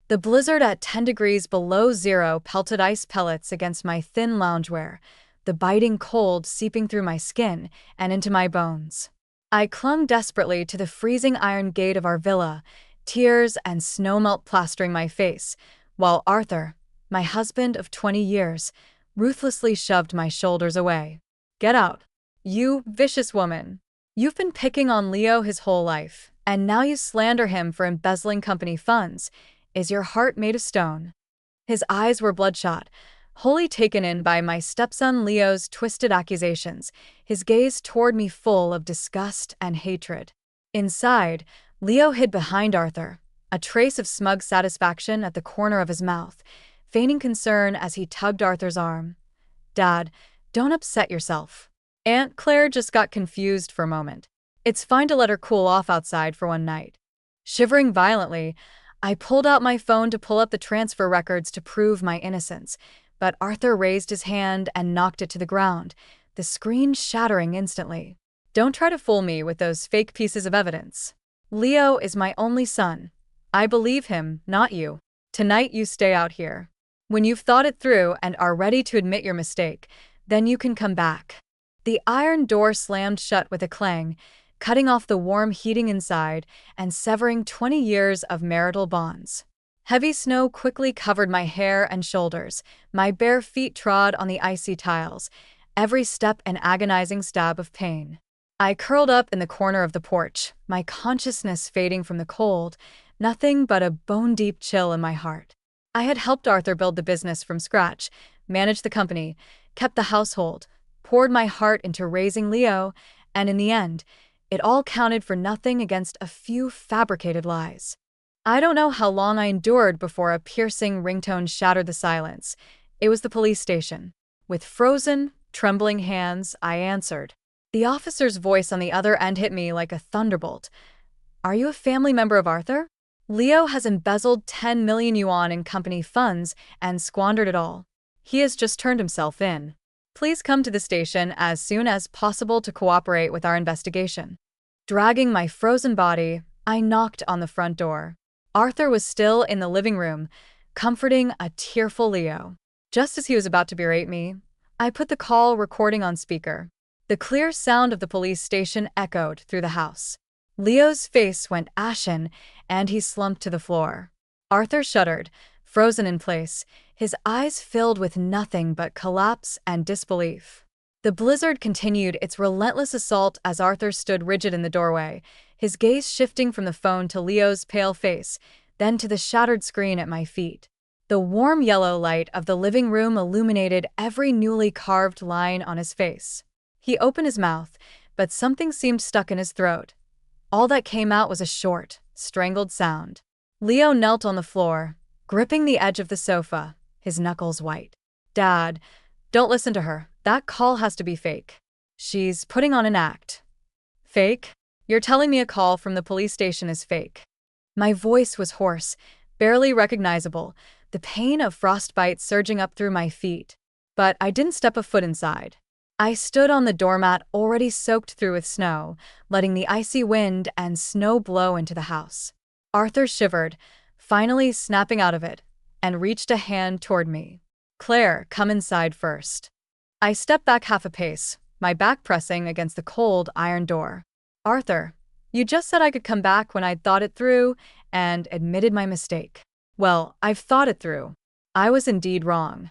The blizzard at 10 degrees below zero pelted ice pellets against my thin loungewear, the biting cold seeping through my skin and into my bones. I clung desperately to the freezing iron gate of our villa, tears and snowmelt plastering my face, while Arthur, my husband of 20 years, ruthlessly shoved my shoulders away. "Get out. You vicious woman. You've been picking on Leo his whole life, and now you slander him for embezzling company funds. Is your heart made of stone?" His eyes were bloodshot, wholly taken in by my stepson Leo's twisted accusations, his gaze toward me full of disgust and hatred. Inside, Leo hid behind Arthur, a trace of smug satisfaction at the corner of his mouth, feigning concern as he tugged Arthur's arm. "Dad, don't upset yourself. Aunt Claire just got confused for a moment. It's fine to let her cool off outside for one night." Shivering violently, I pulled out my phone to pull up the transfer records to prove my innocence, but Arthur raised his hand and knocked it to the ground, the screen shattering instantly. "Don't try to fool me with those fake pieces of evidence. Leo is my only son. I believe him, not you. Tonight you stay out here. When you've thought it through and are ready to admit your mistake, then you can come back." The iron door slammed shut with a clang, cutting off the warm heating inside and severing 20 years of marital bonds. Heavy snow quickly covered my hair and shoulders. My bare feet trod on the icy tiles, every step an agonizing stab of pain. I curled up in the corner of the porch, my consciousness fading from the cold, nothing but a bone-deep chill in my heart. I had helped Arthur build the business from scratch, managed the company, kept the household, poured my heart into raising Leo, and in the end, it all counted for nothing against a few fabricated lies. I don't know how long I endured before a piercing ringtone shattered the silence. It was the police station. With frozen, trembling hands, I answered. The officer's voice on the other end hit me like a thunderbolt. "Are you a family member of Arthur? Leo has embezzled 10 million yuan in company funds and squandered it all. He has just turned himself in. Please come to the station as soon as possible to cooperate with our investigation." Dragging my frozen body, I knocked on the front door. Arthur was still in the living room, comforting a tearful Leo. Just as he was about to berate me, I put the call recording on speaker. The clear sound of the police station echoed through the house. Leo's face went ashen, and he slumped to the floor. Arthur shuddered, frozen in place, his eyes filled with nothing but collapse and disbelief. The blizzard continued its relentless assault as Arthur stood rigid in the doorway, his gaze shifting from the phone to Leo's pale face, then to the shattered screen at my feet. The warm yellow light of the living room illuminated every newly carved line on his face. He opened his mouth, but something seemed stuck in his throat. All that came out was a short, strangled sound. Leo knelt on the floor, gripping the edge of the sofa, his knuckles white. "Dad, don't listen to her. That call has to be fake. She's putting on an act." "Fake? You're telling me a call from the police station is fake?" My voice was hoarse, barely recognizable, the pain of frostbite surging up through my feet. But I didn't step a foot inside. I stood on the doormat already soaked through with snow, letting the icy wind and snow blow into the house. Arthur shivered, finally snapping out of it, and reached a hand toward me. "Claire, come inside first." I stepped back half a pace, my back pressing against the cold iron door. "Arthur, you just said I could come back when I'd thought it through and admitted my mistake." "Well, I've thought it through. I was indeed wrong."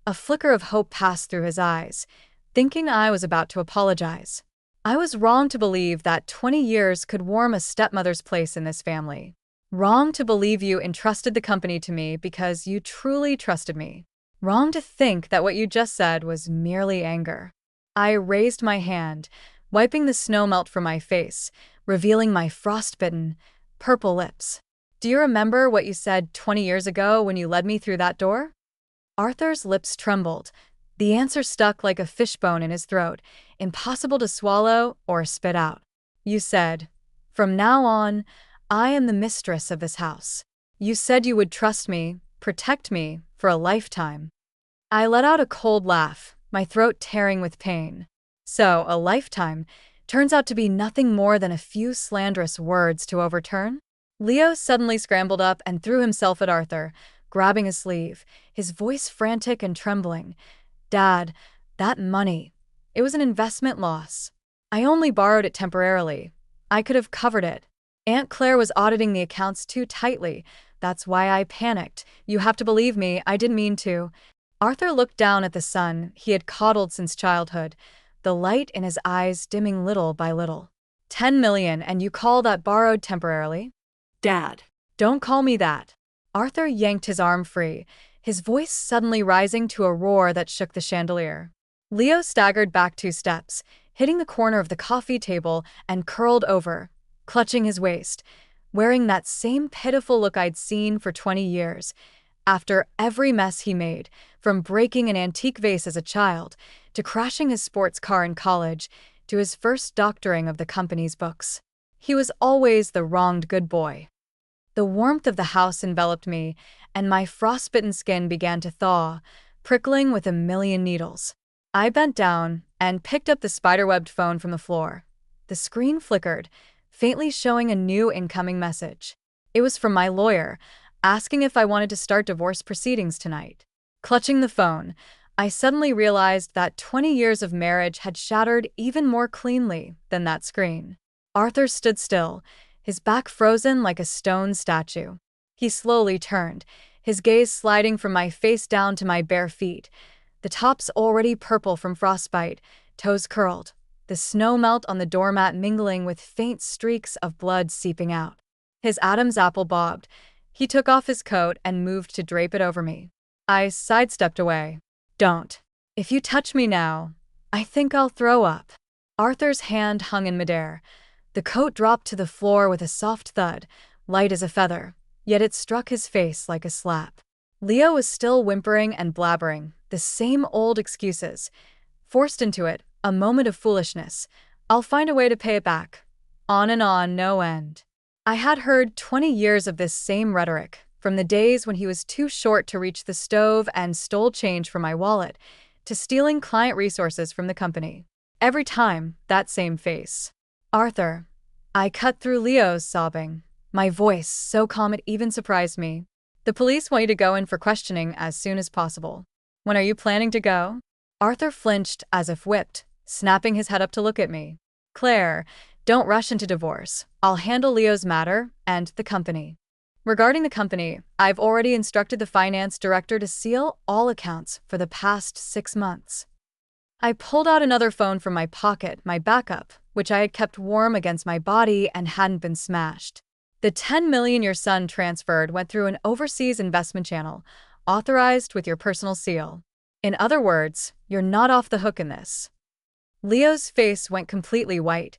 A flicker of hope passed through his eyes, thinking I was about to apologize. "I was wrong to believe that 20 years could warm a stepmother's place in this family. Wrong to believe you entrusted the company to me because you truly trusted me. Wrong to think that what you just said was merely anger." I raised my hand, wiping the snow melt from my face, revealing my frostbitten, purple lips. "Do you remember what you said 20 years ago when you led me through that door?" Arthur's lips trembled. The answer stuck like a fishbone in his throat, impossible to swallow or spit out. "You said, 'From now on, I am the mistress of this house.' You said you would trust me, protect me, for a lifetime." I let out a cold laugh, my throat tearing with pain. So, a lifetime turns out to be nothing more than a few slanderous words to overturn? Leo suddenly scrambled up and threw himself at Arthur, grabbing his sleeve, his voice frantic and trembling. Dad, that money. It was an investment loss. I only borrowed it temporarily. I could have covered it. Aunt Claire was auditing the accounts too tightly. That's why I panicked. You have to believe me, I didn't mean to. Arthur looked down at the son he had coddled since childhood, the light in his eyes dimming little by little. 10 million, and you call that borrowed temporarily? Dad. Don't call me that. Arthur yanked his arm free, his voice suddenly rising to a roar that shook the chandelier. Leo staggered back 2 steps, hitting the corner of the coffee table and curled over, clutching his waist, wearing that same pitiful look I'd seen for 20 years. After every mess he made, from breaking an antique vase as a child, to crashing his sports car in college, to his first doctoring of the company's books. He was always the wronged good boy. The warmth of the house enveloped me, and my frostbitten skin began to thaw, prickling with a million needles. I bent down and picked up the spiderwebbed phone from the floor. The screen flickered, faintly showing a new incoming message. It was from my lawyer, asking if I wanted to start divorce proceedings tonight. Clutching the phone, I suddenly realized that 20 years of marriage had shattered even more cleanly than that screen. Arthur stood still, his back frozen like a stone statue. He slowly turned, his gaze sliding from my face down to my bare feet, the tops already purple from frostbite, toes curled, the snow melt on the doormat mingling with faint streaks of blood seeping out. His Adam's apple bobbed. He took off his coat and moved to drape it over me. I sidestepped away. Don't. If you touch me now, I think I'll throw up. Arthur's hand hung in midair. The coat dropped to the floor with a soft thud, light as a feather, yet it struck his face like a slap. Leo was still whimpering and blabbering, the same old excuses. Forced into it, a moment of foolishness. I'll find a way to pay it back. On and on, no end. I had heard 20 years of this same rhetoric, from the days when he was too short to reach the stove and stole change from my wallet, to stealing client resources from the company. Every time, that same face. Arthur. I cut through Leo's sobbing, my voice so calm it even surprised me. The police want you to go in for questioning as soon as possible. When are you planning to go? Arthur flinched as if whipped, snapping his head up to look at me. Claire, don't rush into divorce. I'll handle Leo's matter and the company. Regarding the company, I've already instructed the finance director to seal all accounts for the past 6 months. I pulled out another phone from my pocket, my backup, which I had kept warm against my body and hadn't been smashed. The 10 million your son transferred went through an overseas investment channel, authorized with your personal seal. In other words, you're not off the hook in this. Leo's face went completely white.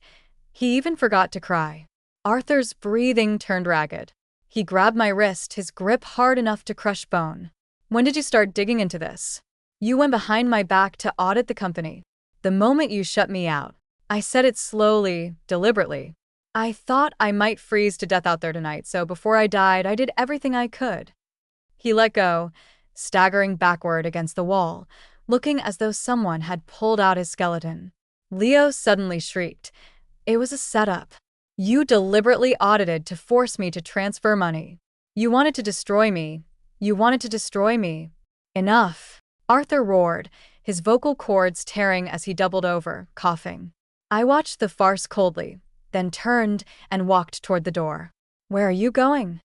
He even forgot to cry. Arthur's breathing turned ragged. He grabbed my wrist, his grip hard enough to crush bone. When did you start digging into this? You went behind my back to audit the company. The moment you shut me out. I said it slowly, deliberately. I thought I might freeze to death out there tonight, so before I died, I did everything I could. He let go, staggering backward against the wall, looking as though someone had pulled out his skeleton. Leo suddenly shrieked. It was a setup. You deliberately audited to force me to transfer money. You wanted to destroy me. You wanted to destroy me. Enough. Arthur roared, his vocal cords tearing as he doubled over, coughing. I watched the farce coldly, then turned and walked toward the door. Where are you going?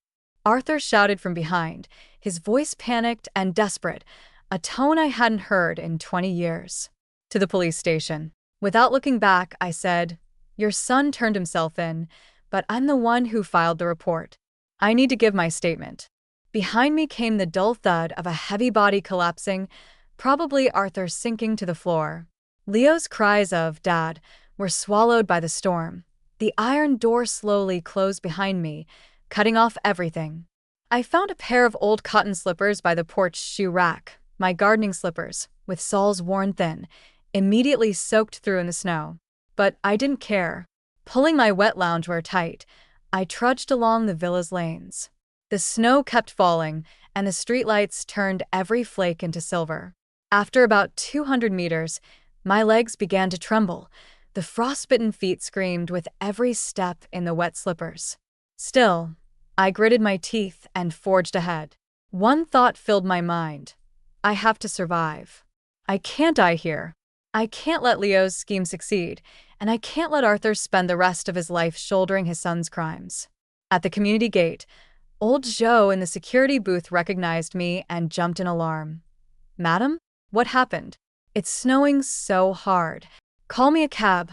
Arthur shouted from behind, his voice panicked and desperate, a tone I hadn't heard in 20 years. To the police station. Without looking back, I said, your son turned himself in, but I'm the one who filed the report. I need to give my statement. Behind me came the dull thud of a heavy body collapsing, probably Arthur sinking to the floor. Leo's cries of, Dad, were swallowed by the storm. The iron door slowly closed behind me, cutting off everything. I found a pair of old cotton slippers by the porch shoe rack, my gardening slippers, with soles worn thin, immediately soaked through in the snow. But I didn't care. Pulling my wet loungewear tight, I trudged along the villa's lanes. The snow kept falling, and the streetlights turned every flake into silver. After about 200 meters, my legs began to tremble. The frostbitten feet screamed with every step in the wet slippers. Still, I gritted my teeth and forged ahead. One thought filled my mind. I have to survive. I can't die here. I can't let Leo's scheme succeed, and I can't let Arthur spend the rest of his life shouldering his son's crimes. At the community gate, old Joe in the security booth recognized me and jumped in alarm. "Madam? What happened? It's snowing so hard. Call me a cab,"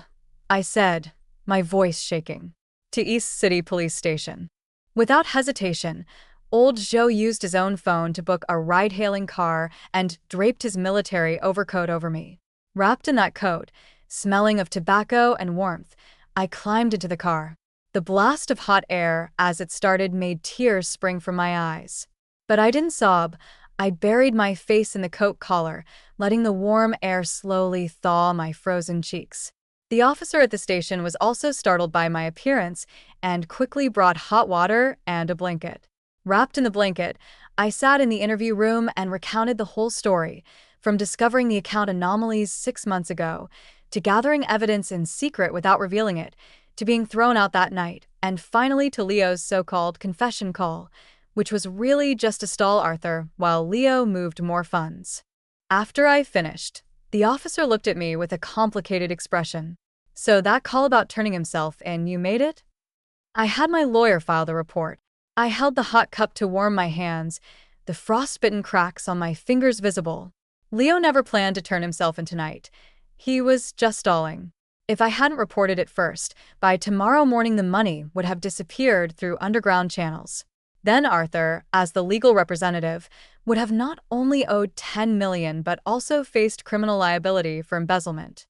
I said, my voice shaking. "To East City Police Station." Without hesitation, old Joe used his own phone to book a ride-hailing car and draped his military overcoat over me. Wrapped in that coat, smelling of tobacco and warmth, I climbed into the car. The blast of hot air as it started made tears spring from my eyes. But I didn't sob. I buried my face in the coat collar, letting the warm air slowly thaw my frozen cheeks. The officer at the station was also startled by my appearance and quickly brought hot water and a blanket. Wrapped in the blanket, I sat in the interview room and recounted the whole story, from discovering the account anomalies 6 months ago, to gathering evidence in secret without revealing it, to being thrown out that night, and finally to Leo's so-called confession call, which was really just to stall Arthur while Leo moved more funds. After I finished, the officer looked at me with a complicated expression. "So that call about turning himself in, you made it?" I had my lawyer file the report. I held the hot cup to warm my hands, the frostbitten cracks on my fingers visible. Leo never planned to turn himself in tonight. He was just stalling. If I hadn't reported it first, by tomorrow morning the money would have disappeared through underground channels. Then Arthur, as the legal representative, would have not only owed $10 million but also faced criminal liability for embezzlement.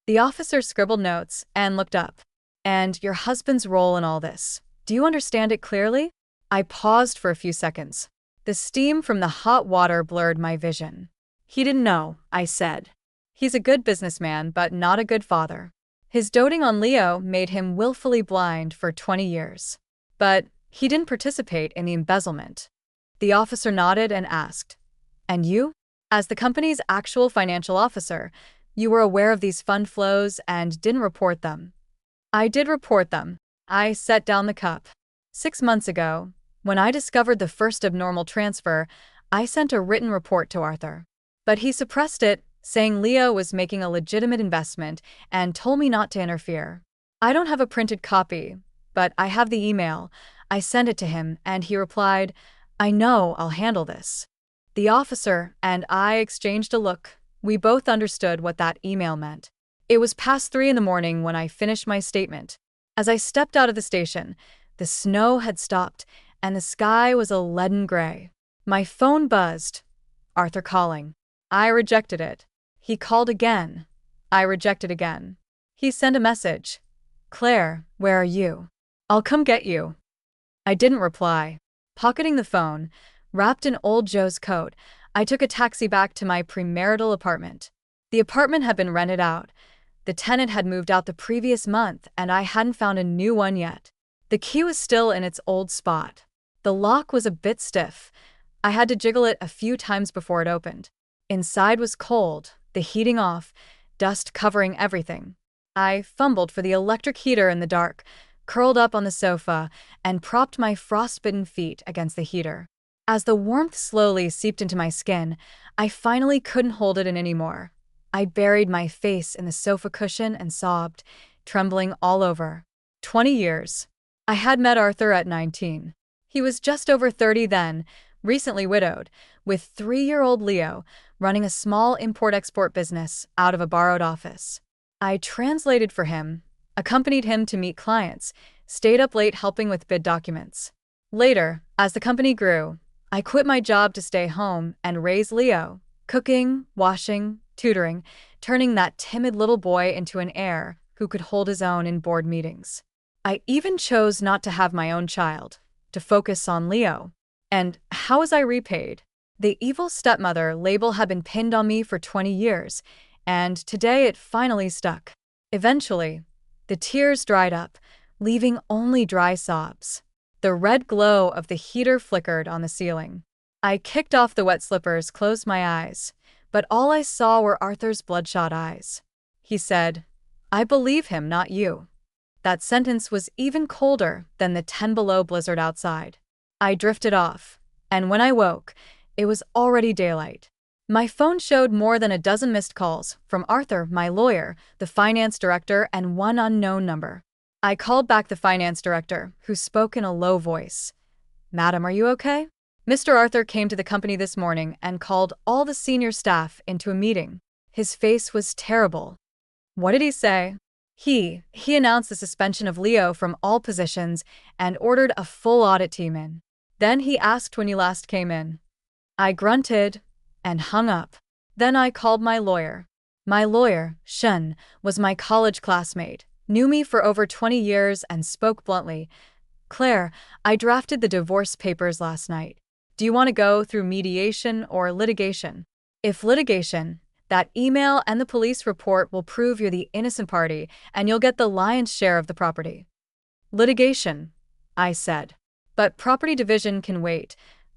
The officer scribbled notes and looked up. "And your husband's role in all this. Do you understand it clearly?" I paused for a few seconds. The steam from the hot water blurred my vision. "He didn't know," I said. "He's a good businessman, but not a good father. His doting on Leo made him willfully blind for 20 years. But he didn't participate in the embezzlement." The officer nodded and asked, "And you? As the company's actual financial officer, you were aware of these fund flows and didn't report them." "I did report them." I set down the cup. 6 months ago, when I discovered the first abnormal transfer, I sent a written report to Arthur. But he suppressed it, saying Leo was making a legitimate investment and told me not to interfere. I don't have a printed copy, but I have the email. I sent it to him, and he replied, "I know, I'll handle this." The officer and I exchanged a look. We both understood what that email meant. It was past 3 in the morning when I finished my statement. As I stepped out of the station, the snow had stopped, and the sky was a leaden gray. My phone buzzed. Arthur calling. I rejected it. He called again. I rejected again. He sent a message. "Claire, where are you? I'll come get you." I didn't reply. Pocketing the phone, wrapped in old Joe's coat, I took a taxi back to my premarital apartment. The apartment had been rented out. The tenant had moved out the previous month, and I hadn't found a new one yet. The key was still in its old spot. The lock was a bit stiff. I had to jiggle it a few times before it opened. Inside was cold, the heating off, dust covering everything. I fumbled for the electric heater in the dark, curled up on the sofa, and propped my frostbitten feet against the heater. As the warmth slowly seeped into my skin, I finally couldn't hold it in anymore. I buried my face in the sofa cushion and sobbed, trembling all over. 20 years. I had met Arthur at 19. He was just over 30 then, recently widowed, with 3-year-old Leo, running a small import-export business out of a borrowed office. I translated for him, accompanied him to meet clients, stayed up late helping with bid documents. Later, as the company grew, I quit my job to stay home and raise Leo, cooking, washing, tutoring, turning that timid little boy into an heir who could hold his own in board meetings. I even chose not to have my own child, to focus on Leo. And how was I repaid? The evil stepmother label had been pinned on me for 20 years, and today it finally stuck. Eventually, the tears dried up, leaving only dry sobs. The red glow of the heater flickered on the ceiling. I kicked off the wet slippers, closed my eyes, but all I saw were Arthur's bloodshot eyes. He said, "I believe him, not you." That sentence was even colder than the 10 below blizzard outside. I drifted off, and when I woke, it was already daylight. My phone showed more than a dozen missed calls from Arthur, my lawyer, the finance director, and one unknown number. I called back the finance director, who spoke in a low voice. "Madam, are you okay?" Mr. Arthur came to the company this morning and called all the senior staff into a meeting. His face was terrible. What did he say? He announced the suspension of Leo from all positions and ordered a full audit team in. Then he asked when you last came in. I grunted and hung up. Then I called my lawyer. My lawyer, Shun, was my college classmate, knew me for over 20 years and spoke bluntly. "Claire, I drafted the divorce papers last night. Do you want to go through mediation or litigation? If litigation, that email and the police report will prove you're the innocent party and you'll get the lion's share of the property." "Litigation," I said. "But property division can wait.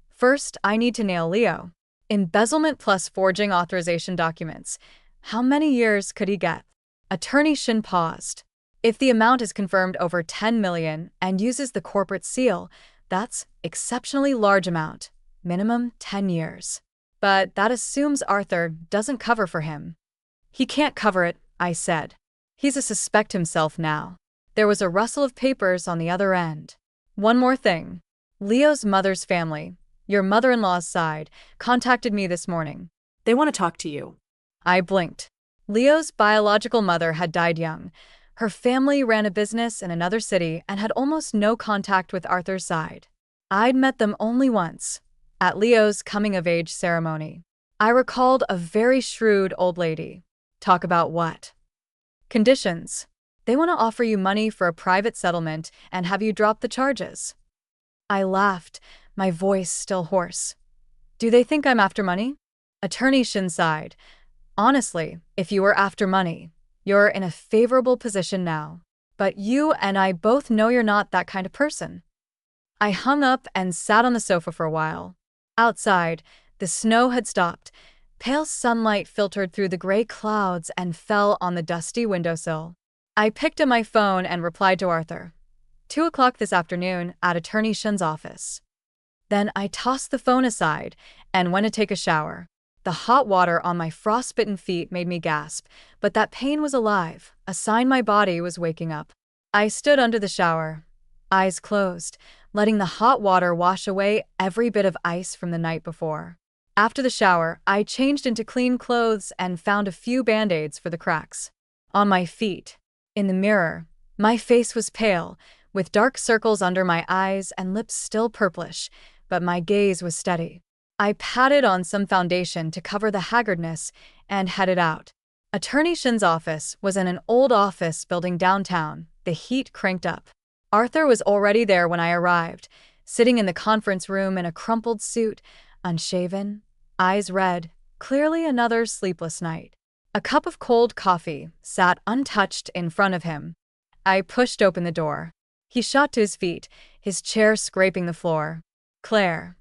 First, I need to nail Leo. Embezzlement plus forging authorization documents. How many years could he get?" Attorney Shin paused. "If the amount is confirmed over 10 million and uses the corporate seal, that's exceptionally large amount. Minimum 10 years. But that assumes Arthur doesn't cover for him." "He can't cover it," I said. "He's a suspect himself now." There was a rustle of papers on the other end. "One more thing. Leo's mother's family, your mother-in-law's side, contacted me this morning. They want to talk to you." I blinked. Leo's biological mother had died young. Her family ran a business in another city and had almost no contact with Arthur's side. I'd met them only once, at Leo's coming-of-age ceremony. I recalled a very shrewd old lady. Talk about what? Conditions. They want to offer you money for a private settlement and have you drop the charges. I laughed, my voice still hoarse. "Do they think I'm after money?" Attorney Shin sighed. "Honestly, if you were after money, you're in a favorable position now. But you and I both know you're not that kind of person." I hung up and sat on the sofa for a while. Outside, the snow had stopped. Pale sunlight filtered through the gray clouds and fell on the dusty windowsill. I picked up my phone and replied to Arthur. 2 o'clock this afternoon at Attorney Shin's office. Then I tossed the phone aside and went to take a shower. The hot water on my frostbitten feet made me gasp, but that pain was alive, a sign my body was waking up. I stood under the shower, eyes closed, letting the hot water wash away every bit of ice from the night before. After the shower, I changed into clean clothes and found a few band-aids for the cracks. On my feet, in the mirror, my face was pale, with dark circles under my eyes and lips still purplish, but my gaze was steady. I patted on some foundation to cover the haggardness and headed out. Attorney Shin's office was in an old office building downtown, the heat cranked up. Arthur was already there when I arrived, sitting in the conference room in a crumpled suit, unshaven, eyes red, clearly another sleepless night. A cup of cold coffee sat untouched in front of him. I pushed open the door. He shot to his feet, his chair scraping the floor. "Claire."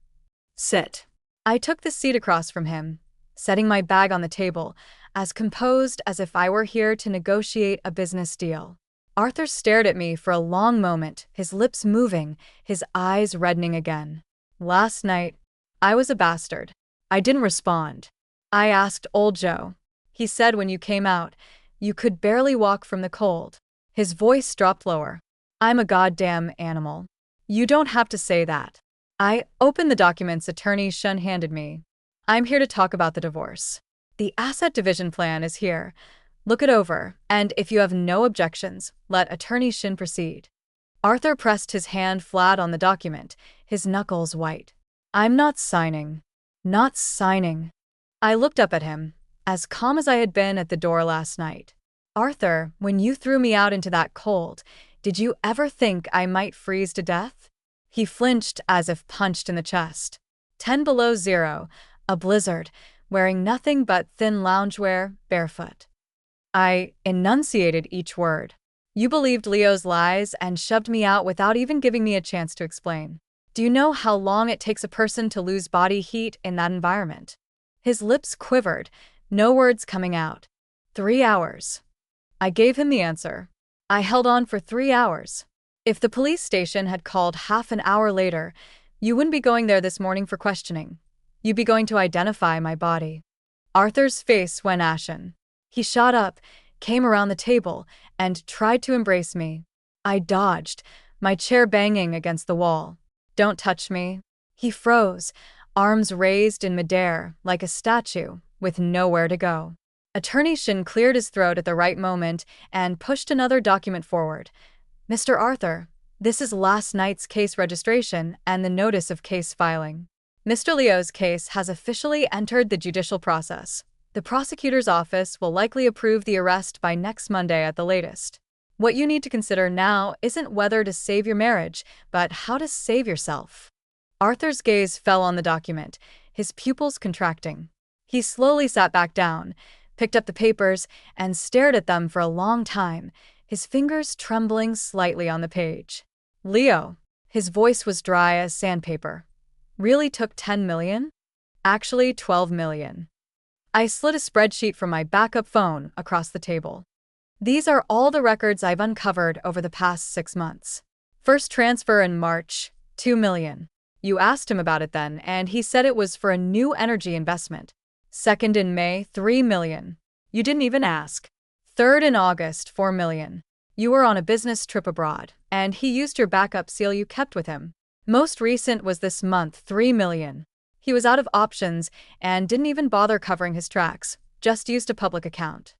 "Sit." I took the seat across from him, setting my bag on the table, as composed as if I were here to negotiate a business deal. Arthur stared at me for a long moment, his lips moving, his eyes reddening again. "Last night, I was a bastard." I didn't respond. I asked old Joe. "He said when you came out, you could barely walk from the cold." His voice dropped lower. "I'm a goddamn animal." "You don't have to say that." I opened the documents Attorney Shun handed me. "I'm here to talk about the divorce. The asset division plan is here. Look it over, and if you have no objections, let Attorney Shin proceed." Arthur pressed his hand flat on the document, his knuckles white. "I'm not signing." Not signing. I looked up at him, as calm as I had been at the door last night. "Arthur, when you threw me out into that cold, did you ever think I might freeze to death?" He flinched as if punched in the chest. 10 below zero, a blizzard, wearing nothing but thin loungewear, barefoot. I enunciated each word. "You believed Leo's lies and shoved me out without even giving me a chance to explain. Do you know how long it takes a person to lose body heat in that environment?" His lips quivered, no words coming out. 3 hours. I gave him the answer. I held on for 3 hours. If the police station had called half an hour later, you wouldn't be going there this morning for questioning. You'd be going to identify my body. Arthur's face went ashen. He shot up, came around the table, and tried to embrace me. I dodged, my chair banging against the wall. "Don't touch me." He froze, arms raised in midair like a statue, with nowhere to go. Attorney Shin cleared his throat at the right moment and pushed another document forward. "Mr. Arthur, this is last night's case registration and the notice of case filing. Mr. Leo's case has officially entered the judicial process. The prosecutor's office will likely approve the arrest by next Monday at the latest. What you need to consider now isn't whether to save your marriage, but how to save yourself." Arthur's gaze fell on the document, his pupils contracting. He slowly sat back down, picked up the papers, and stared at them for a long time, his fingers trembling slightly on the page. "Leo," his voice was dry as sandpaper, "really took 10 million? Actually 12 million. I slid a spreadsheet from my backup phone across the table. "These are all the records I've uncovered over the past 6 months. First transfer in March, 2 million. You asked him about it then, and he said it was for a new energy investment. Second in May, 3 million. You didn't even ask. Third in August, 4 million. You were on a business trip abroad, and he used your backup seal you kept with him. Most recent was this month, 3 million. He was out of options and didn't even bother covering his tracks, just used a public account."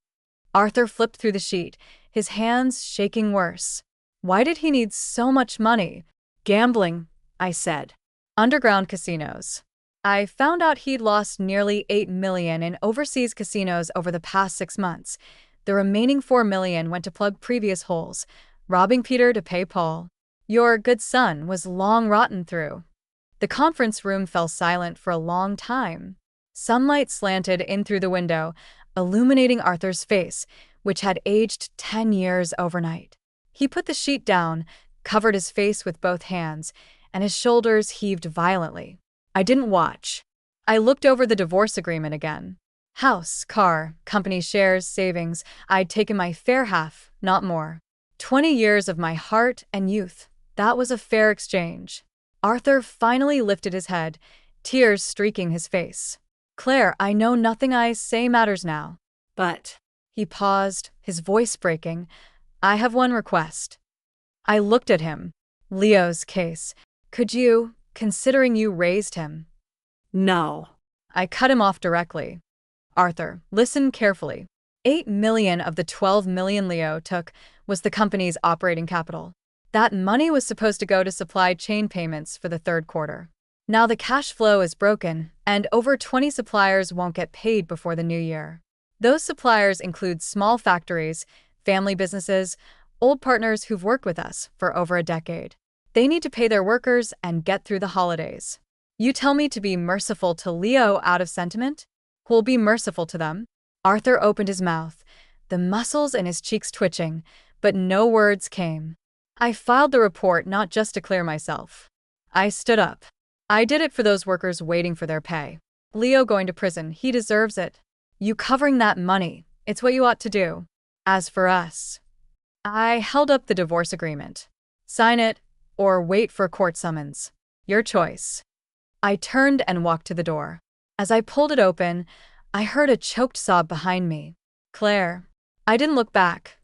Arthur flipped through the sheet, his hands shaking worse. "Why did he need so much money?" "Gambling," I said. "Underground casinos. I found out he'd lost nearly 8 million in overseas casinos over the past 6 months. The remaining 4 million went to plug previous holes, robbing Peter to pay Paul. Your good son was long rotten through." The conference room fell silent for a long time. Sunlight slanted in through the window, illuminating Arthur's face, which had aged 10 years overnight. He put the sheet down, covered his face with both hands, and his shoulders heaved violently. I didn't watch. I looked over the divorce agreement again. House, car, company shares, savings. I'd taken my fair half, not more. 20 years of my heart and youth. That was a fair exchange. Arthur finally lifted his head, tears streaking his face. "Claire, I know nothing I say matters now. But He paused, his voice breaking. "I have one request." I looked at him. "Leo's case. Could you, considering you raised him?" no. I cut him off directly. "Arthur, listen carefully. 8 million of the 12 million Leo took was the company's operating capital. That money was supposed to go to supply chain payments for the third quarter. Now the cash flow is broken, and over 20 suppliers won't get paid before the new year. Those suppliers include small factories, family businesses, old partners who've worked with us for over a decade. They need to pay their workers and get through the holidays. You tell me to be merciful to Leo out of sentiment? Who'll be merciful to them?" Arthur opened his mouth, the muscles in his cheeks twitching, but no words came. I filed the report not just to clear myself. I stood up. "I did it for those workers waiting for their pay. Leo going to prison, he deserves it. You covering that money, it's what you ought to do. As for us..." I held up the divorce agreement. "Sign it, or wait for a court summons. Your choice." I turned and walked to the door. As I pulled it open, I heard a choked sob behind me. "Claire." I didn't look back.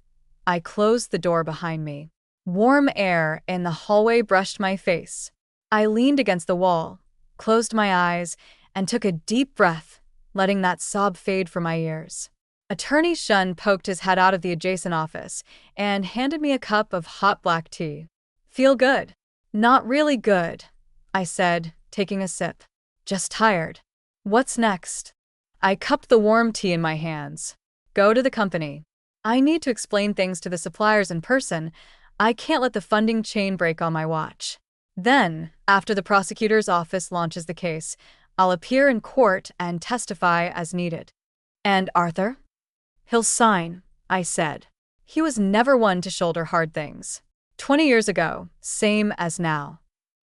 I closed the door behind me. Warm air in the hallway brushed my face. I leaned against the wall, closed my eyes, and took a deep breath, letting that sob fade from my ears. Attorney Shun poked his head out of the adjacent office and handed me a cup of hot black tea. "Feel good?" "Not really good," I said, taking a sip. "Just tired." "What's next?" I cupped the warm tea in my hands. "Go to the company. I need to explain things to the suppliers in person. I can't let the funding chain break on my watch. Then, after the prosecutor's office launches the case, I'll appear in court and testify as needed." "And Arthur?" "He'll sign," I said. He was never one to shoulder hard things. 20 years ago, same as now.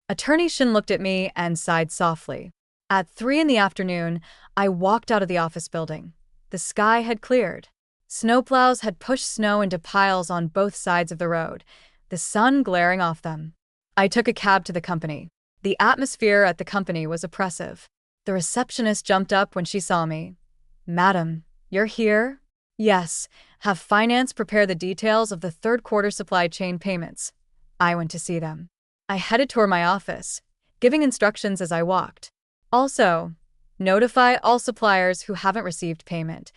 Attorney Shin looked at me and sighed softly. At 3 in the afternoon, I walked out of the office building. The sky had cleared. Snowplows had pushed snow into piles on both sides of the road, the sun glaring off them. I took a cab to the company. The atmosphere at the company was oppressive. The receptionist jumped up when she saw me. "Madam, you're here?" "Yes, have finance prepare the details of the third quarter supply chain payments." I went to see them. I headed toward my office, giving instructions as I walked. "Also, notify all suppliers who haven't received payment.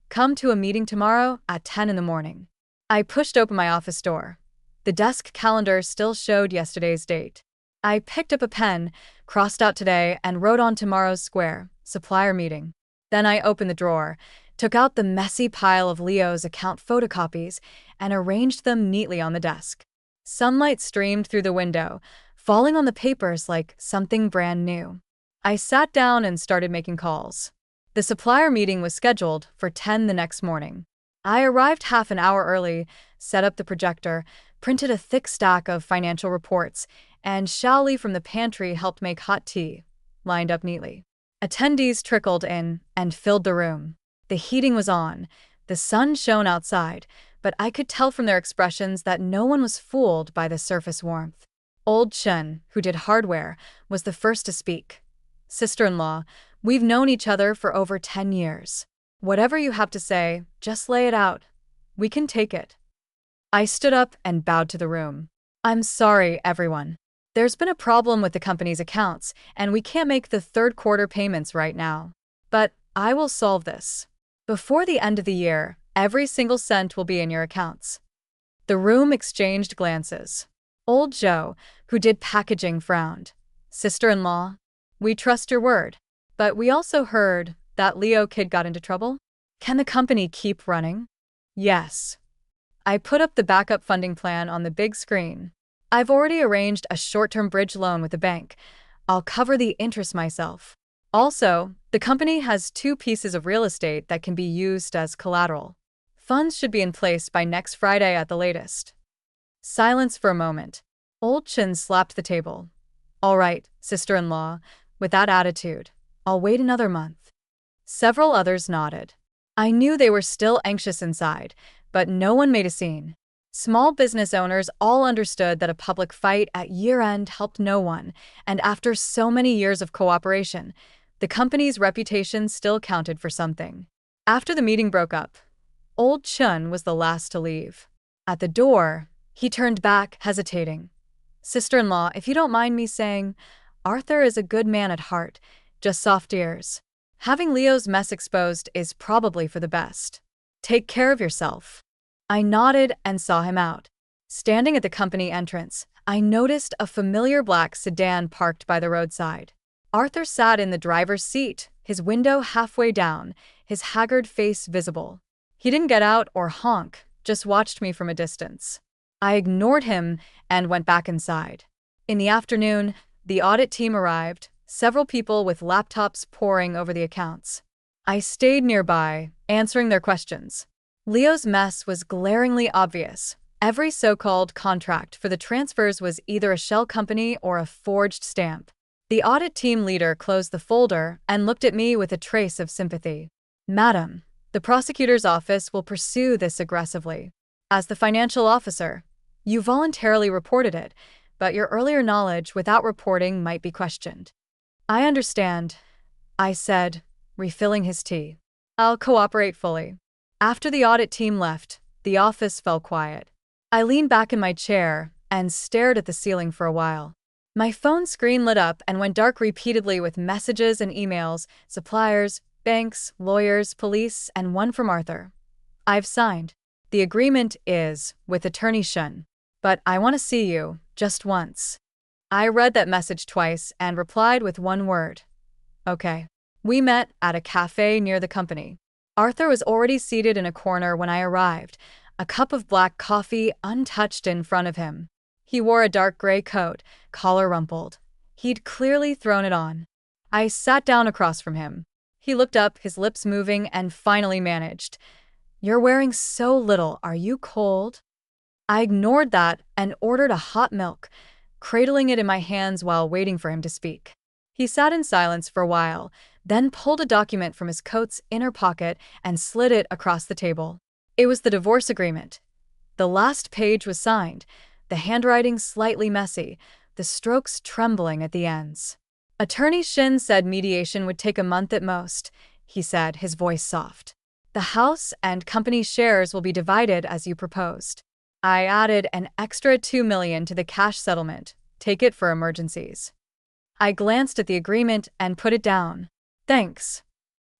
Come to a meeting tomorrow at 10 in the morning." I pushed open my office door. The desk calendar still showed yesterday's date. I picked up a pen, crossed out today, and wrote on tomorrow's square, supplier meeting. Then I opened the drawer, took out the messy pile of Leo's account photocopies, and arranged them neatly on the desk. Sunlight streamed through the window, falling on the papers like something brand new. I sat down and started making calls. The supplier meeting was scheduled for 10 the next morning. I arrived half an hour early, set up the projector, printed a thick stack of financial reports, and Xiaoli from the pantry helped make hot tea, lined up neatly. Attendees trickled in and filled the room. The heating was on, the sun shone outside, but I could tell from their expressions that no one was fooled by the surface warmth. Old Chen, who did hardware, was the first to speak. "Sister-in-law, we've known each other for over 10 years. Whatever you have to say, just lay it out. We can take it." I stood up and bowed to the room. "I'm sorry, everyone. There's been a problem with the company's accounts, and we can't make the third quarter payments right now. But I will solve this. Before the end of the year, every single cent will be in your accounts." The room exchanged glances. Old Joe, who did packaging, frowned. "Sister-in-law, we trust your word. But we also heard that Leo kid got into trouble. Can the company keep running?" "Yes." I put up the backup funding plan on the big screen. "I've already arranged a short-term bridge loan with the bank. I'll cover the interest myself. Also, the company has 2 pieces of real estate that can be used as collateral. Funds should be in place by next Friday at the latest." Silence for a moment. Old Chin slapped the table. "All right, sister-in-law, with that attitude, I'll wait another month." Several others nodded. I knew they were still anxious inside, but no one made a scene. Small business owners all understood that a public fight at year-end helped no one, and after so many years of cooperation, the company's reputation still counted for something. After the meeting broke up, Old Chun was the last to leave. At the door, he turned back, hesitating. "Sister-in-law, if you don't mind me saying, Arthur is a good man at heart, just soft ears. Having Leo's mess exposed is probably for the best. Take care of yourself." I nodded and saw him out. Standing at the company entrance, I noticed a familiar black sedan parked by the roadside. Arthur sat in the driver's seat, his window halfway down, his haggard face visible. He didn't get out or honk, just watched me from a distance. I ignored him and went back inside. In the afternoon, the audit team arrived, several people with laptops poring over the accounts. I stayed nearby, answering their questions. Leo's mess was glaringly obvious. Every so-called contract for the transfers was either a shell company or a forged stamp. The audit team leader closed the folder and looked at me with a trace of sympathy. "Madam, the prosecutor's office will pursue this aggressively. As the financial officer, you voluntarily reported it, but your earlier knowledge without reporting might be questioned." "I understand," I said, refilling his tea. "I'll cooperate fully." After the audit team left, the office fell quiet. I leaned back in my chair and stared at the ceiling for a while. My phone screen lit up and went dark repeatedly with messages and emails, suppliers, banks, lawyers, police, and one from Arthur. "I've signed. The agreement is with Attorney Shun. But I want to see you, just once." I read that message twice and replied with one word. "Okay." We met at a cafe near the company. Arthur was already seated in a corner when I arrived, a cup of black coffee untouched in front of him. He wore a dark gray coat, collar rumpled. He'd clearly thrown it on. I sat down across from him. He looked up, his lips moving, and finally managed. "You're wearing so little. Are you cold?" I ignored that and ordered a hot milk, cradling it in my hands while waiting for him to speak. He sat in silence for a while, then pulled a document from his coat's inner pocket and slid it across the table. It was the divorce agreement. The last page was signed, the handwriting slightly messy, the strokes trembling at the ends. Attorney Shin said mediation would take a month at most, he said, his voice soft. The house and company shares will be divided as you proposed. I added an extra $2 million to the cash settlement. Take it for emergencies. I glanced at the agreement and put it down. Thanks,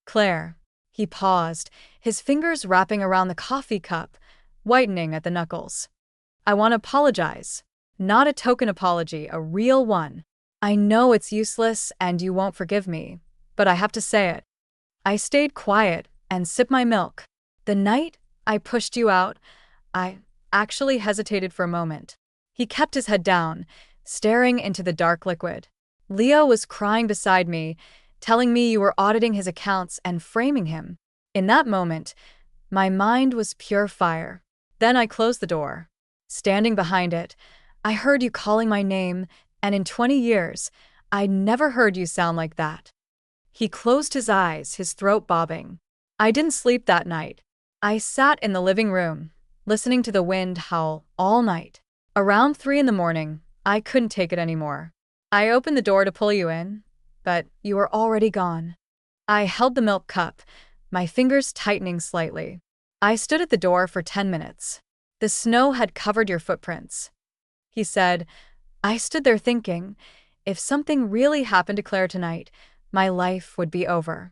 Claire. He paused, his fingers wrapping around the coffee cup, whitening at the knuckles. I want to apologize. Not a token apology, a real one. I know it's useless and you won't forgive me, but I have to say it. I stayed quiet and sipped my milk. The night I pushed you out, I actually hesitated for a moment. He kept his head down, staring into the dark liquid. Leo was crying beside me, telling me you were auditing his accounts and framing him. In that moment, my mind was pure fire. Then I closed the door. Standing behind it, I heard you calling my name, and in 20 years, I'd never heard you sound like that. He closed his eyes, his throat bobbing. I didn't sleep that night. I sat in the living room, listening to the wind howl all night. Around 3 a.m, I couldn't take it anymore. I opened the door to pull you in, but you were already gone. I held the milk cup, my fingers tightening slightly. I stood at the door for 10 minutes. The snow had covered your footprints. He said. I stood there thinking, if something really happened to Claire tonight, my life would be over.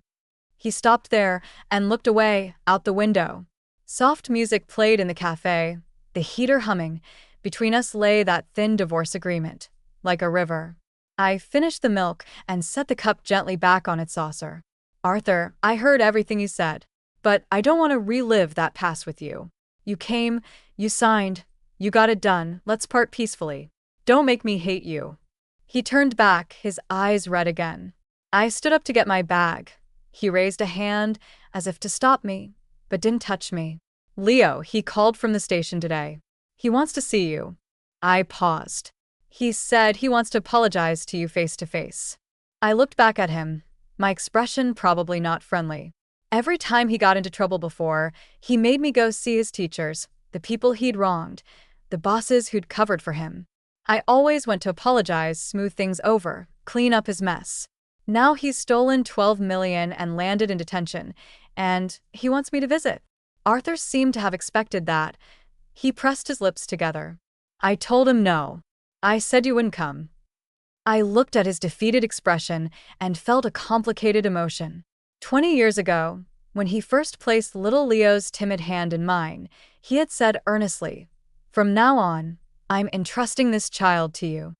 He stopped there and looked away, out the window. Soft music played in the cafe, the heater humming. Between us lay that thin divorce agreement, like a river. I finished the milk and set the cup gently back on its saucer. Arthur, I heard everything you said, but I don't want to relive that past with you. You came, you signed, you got it done, let's part peacefully. Don't make me hate you. He turned back, his eyes red again. I stood up to get my bag. He raised a hand as if to stop me, but didn't touch me. Leo, he called from the station today. He wants to see you. I paused. He said he wants to apologize to you face to face. I looked back at him, my expression probably not friendly. Every time he got into trouble before, he made me go see his teachers, the people he'd wronged, the bosses who'd covered for him. I always went to apologize, smooth things over, clean up his mess. Now he's stolen $12 million and landed in detention, and he wants me to visit. Arthur seemed to have expected that. He pressed his lips together. I told him no. I said you wouldn't come. I looked at his defeated expression and felt a complicated emotion. 20 years ago, when he first placed little Leo's timid hand in mine, he had said earnestly, "From now on, I'm entrusting this child to you."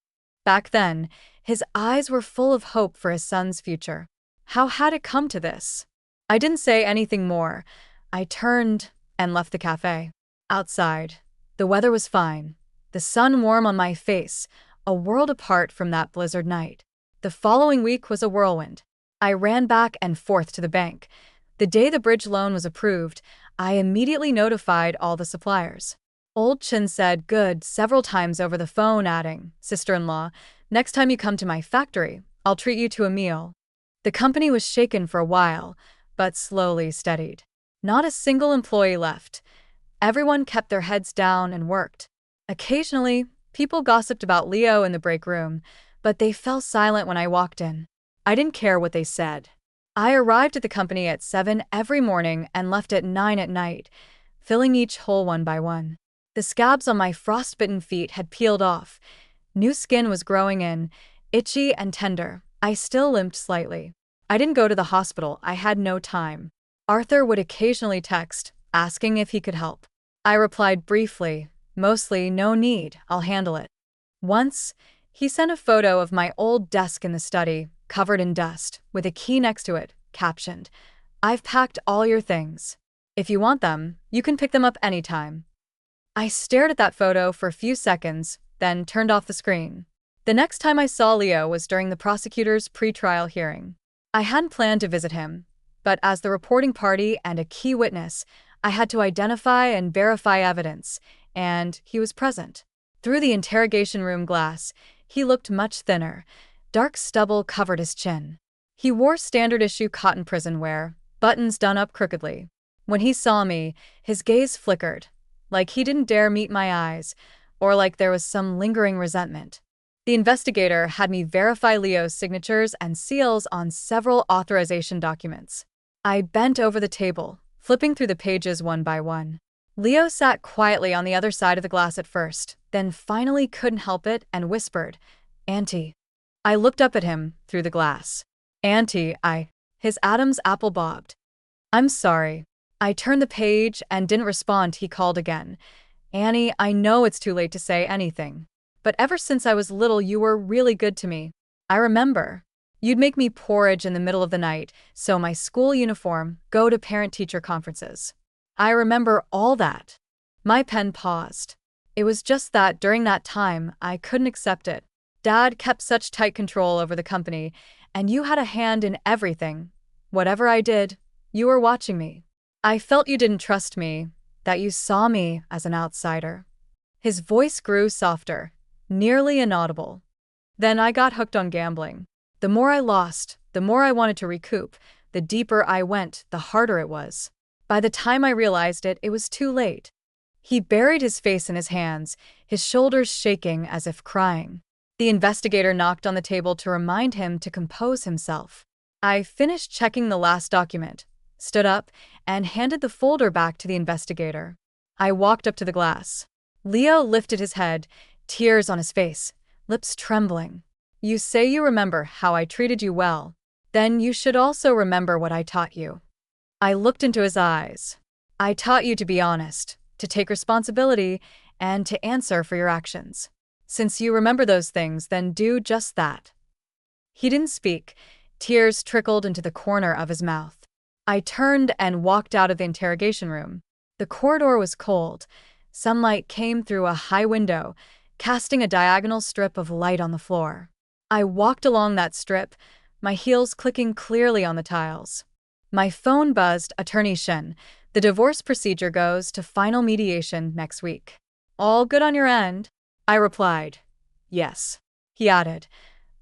Back then, his eyes were full of hope for his son's future. How had it come to this? I didn't say anything more. I turned and left the cafe. Outside, the weather was fine, the sun warm on my face, a world apart from that blizzard night. The following week was a whirlwind. I ran back and forth to the bank. The day the bridge loan was approved, I immediately notified all the suppliers. Old Chin said good several times over the phone, adding, "Sister-in-law, next time you come to my factory, I'll treat you to a meal." The company was shaken for a while, but slowly steadied. Not a single employee left. Everyone kept their heads down and worked. Occasionally, people gossiped about Leo in the break room, but they fell silent when I walked in. I didn't care what they said. I arrived at the company at 7 every morning and left at 9 at night, filling each hole one by one. The scabs on my frostbitten feet had peeled off. New skin was growing in, itchy and tender. I still limped slightly. I didn't go to the hospital, I had no time. Arthur would occasionally text, asking if he could help. I replied briefly, mostly no need, I'll handle it. Once, he sent a photo of my old desk in the study, covered in dust, with a key next to it, captioned, "I've packed all your things. If you want them, you can pick them up anytime." I stared at that photo for a few seconds, then turned off the screen. The next time I saw Leo was during the prosecutor's pretrial hearing. I hadn't planned to visit him, but as the reporting party and a key witness, I had to identify and verify evidence, and he was present. Through the interrogation room glass, he looked much thinner. Dark stubble covered his chin. He wore standard-issue cotton prison wear, buttons done up crookedly. When he saw me, his gaze flickered, like he didn't dare meet my eyes, or like there was some lingering resentment. The investigator had me verify Leo's signatures and seals on several authorization documents. I bent over the table, flipping through the pages one by one. Leo sat quietly on the other side of the glass at first, then finally couldn't help it and whispered, "Auntie." I looked up at him through the glass. "Auntie, His Adam's apple bobbed. "I'm sorry." I turned the page and didn't respond. He called again. "Annie, I know it's too late to say anything, but ever since I was little you were really good to me. I remember. You'd make me porridge in the middle of the night, sew my school uniform, go to parent-teacher conferences. I remember all that." My pen paused. It was just that during that time, I couldn't accept it. Dad kept such tight control over the company, and you had a hand in everything. Whatever I did, you were watching me. I felt you didn't trust me, that you saw me as an outsider. His voice grew softer, nearly inaudible. Then I got hooked on gambling. The more I lost, the more I wanted to recoup. The deeper I went, the harder it was. By the time I realized it, it was too late. He buried his face in his hands, his shoulders shaking as if crying. The investigator knocked on the table to remind him to compose himself. I finished checking the last document, stood up, and handed the folder back to the investigator. I walked up to the glass. Leo lifted his head, tears on his face, lips trembling. "You say you remember how I treated you well. Then you should also remember what I taught you." I looked into his eyes. "I taught you to be honest, to take responsibility, and to answer for your actions. Since you remember those things, then do just that." He didn't speak. Tears trickled into the corner of his mouth. I turned and walked out of the interrogation room. The corridor was cold. Sunlight came through a high window, casting a diagonal strip of light on the floor. I walked along that strip, my heels clicking clearly on the tiles. My phone buzzed. "Attorney Shen, the divorce procedure goes to final mediation next week. All good on your end?" I replied, "Yes." He added,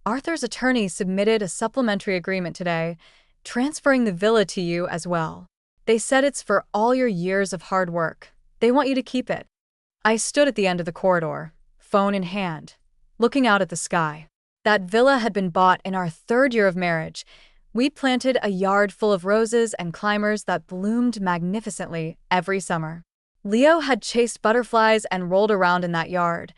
"Arthur's attorney submitted a supplementary agreement today, transferring the villa to you as well. They said it's for all your years of hard work. They want you to keep it." I stood at the end of the corridor, phone in hand, looking out at the sky. That villa had been bought in our 3rd year of marriage. We'd planted a yard full of roses and climbers that bloomed magnificently every summer. Leo had chased butterflies and rolled around in that yard.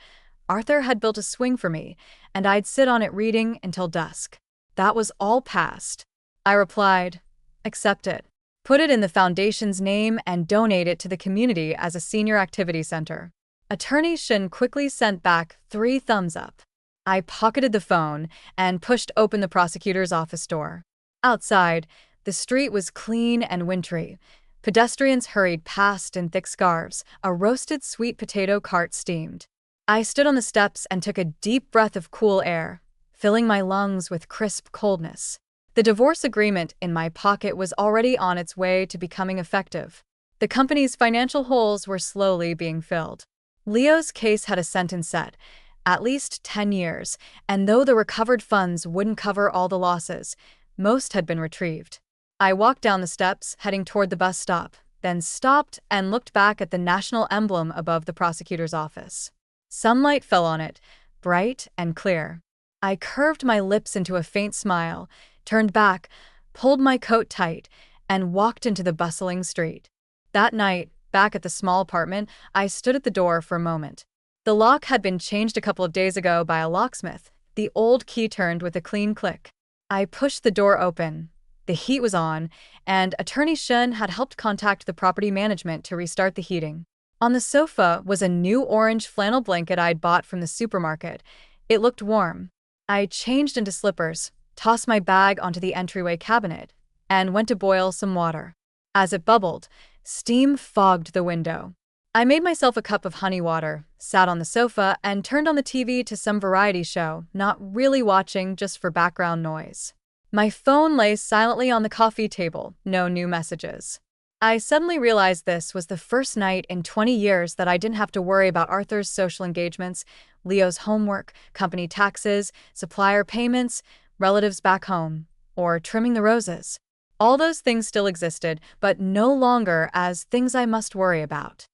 Arthur had built a swing for me, and I'd sit on it reading until dusk. That was all past. I replied, "Accept it. Put it in the foundation's name and donate it to the community as a senior activity center." Attorney Shin quickly sent back 3 thumbs up. I pocketed the phone and pushed open the prosecutor's office door. Outside, the street was clean and wintry. Pedestrians hurried past in thick scarves. A roasted sweet potato cart steamed. I stood on the steps and took a deep breath of cool air, filling my lungs with crisp coldness. The divorce agreement in my pocket was already on its way to becoming effective. The company's financial holes were slowly being filled. Leo's case had a sentence set, at least 10 years, and though the recovered funds wouldn't cover all the losses, most had been retrieved. I walked down the steps, heading toward the bus stop, then stopped and looked back at the national emblem above the prosecutor's office. Sunlight fell on it, bright and clear. I curved my lips into a faint smile, turned back, pulled my coat tight, and walked into the bustling street. That night, back at the small apartment, I stood at the door for a moment. The lock had been changed a couple of days ago by a locksmith. The old key turned with a clean click. I pushed the door open. The heat was on, and Attorney Shen had helped contact the property management to restart the heating. On the sofa was a new orange flannel blanket I'd bought from the supermarket. It looked warm. I changed into slippers, tossed my bag onto the entryway cabinet, and went to boil some water. As it bubbled, steam fogged the window. I made myself a cup of honey water, sat on the sofa, and turned on the TV to some variety show, not really watching, just for background noise. My phone lay silently on the coffee table, no new messages. I suddenly realized this was the first night in 20 years that I didn't have to worry about Arthur's social engagements, Leo's homework, company taxes, supplier payments, relatives back home, or trimming the roses. All those things still existed, but no longer as things I must worry about.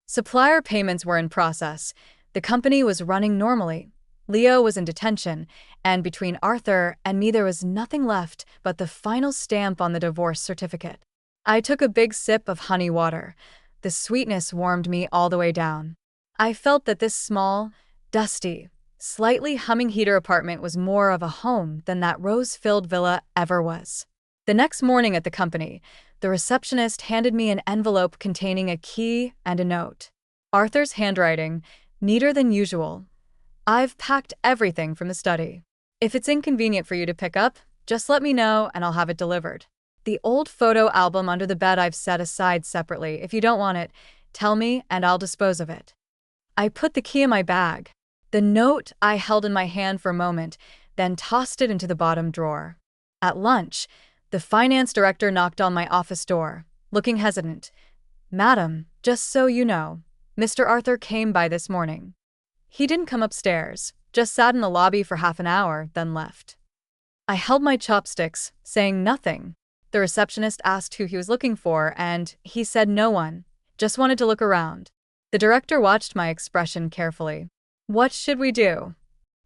Supplier payments were in process. The company was running normally. Leo was in detention, and between Arthur and me there was nothing left but the final stamp on the divorce certificate. I took a big sip of honey water. The sweetness warmed me all the way down. I felt that this small, dusty, slightly humming heater apartment was more of a home than that rose-filled villa ever was. The next morning at the company, the receptionist handed me an envelope containing a key and a note. Arthur's handwriting, neater than usual. I've packed everything from the study. If it's inconvenient for you to pick up, just let me know and I'll have it delivered. The old photo album under the bed I've set aside separately. If you don't want it, tell me and I'll dispose of it. I put the key in my bag. The note I held in my hand for a moment, then tossed it into the bottom drawer. At lunch, the finance director knocked on my office door, looking hesitant. "Madam, just so you know, Mr. Arthur came by this morning." He didn't come upstairs, just sat in the lobby for half an hour, then left. I held my chopsticks, saying nothing. The receptionist asked who he was looking for, and he said no one, just wanted to look around. The director watched my expression carefully. "What should we do?"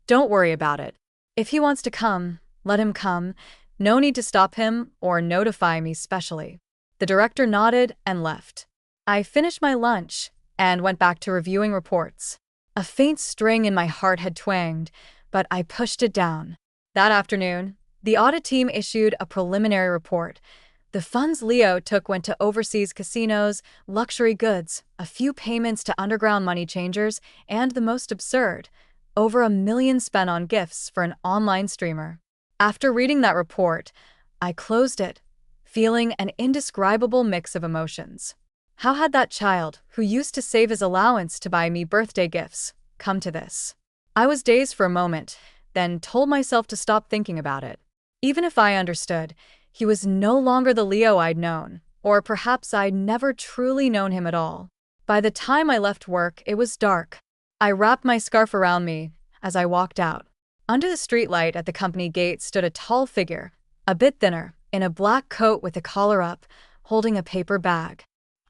"Don't worry about it. If he wants to come, let him come. No need to stop him or notify me specially." The director nodded and left. I finished my lunch and went back to reviewing reports. A faint string in my heart had twanged, but I pushed it down. That afternoon, the audit team issued a preliminary report. The funds Leo took went to overseas casinos, luxury goods, a few payments to underground money changers, and the most absurd, over $1 million spent on gifts for an online streamer. After reading that report, I closed it, feeling an indescribable mix of emotions. How had that child, who used to save his allowance to buy me birthday gifts, come to this? I was dazed for a moment, then told myself to stop thinking about it. Even if I understood, he was no longer the Leo I'd known, or perhaps I'd never truly known him at all. By the time I left work, it was dark. I wrapped my scarf around me as I walked out. Under the streetlight at the company gate stood a tall figure, a bit thinner, in a black coat with the collar up, holding a paper bag.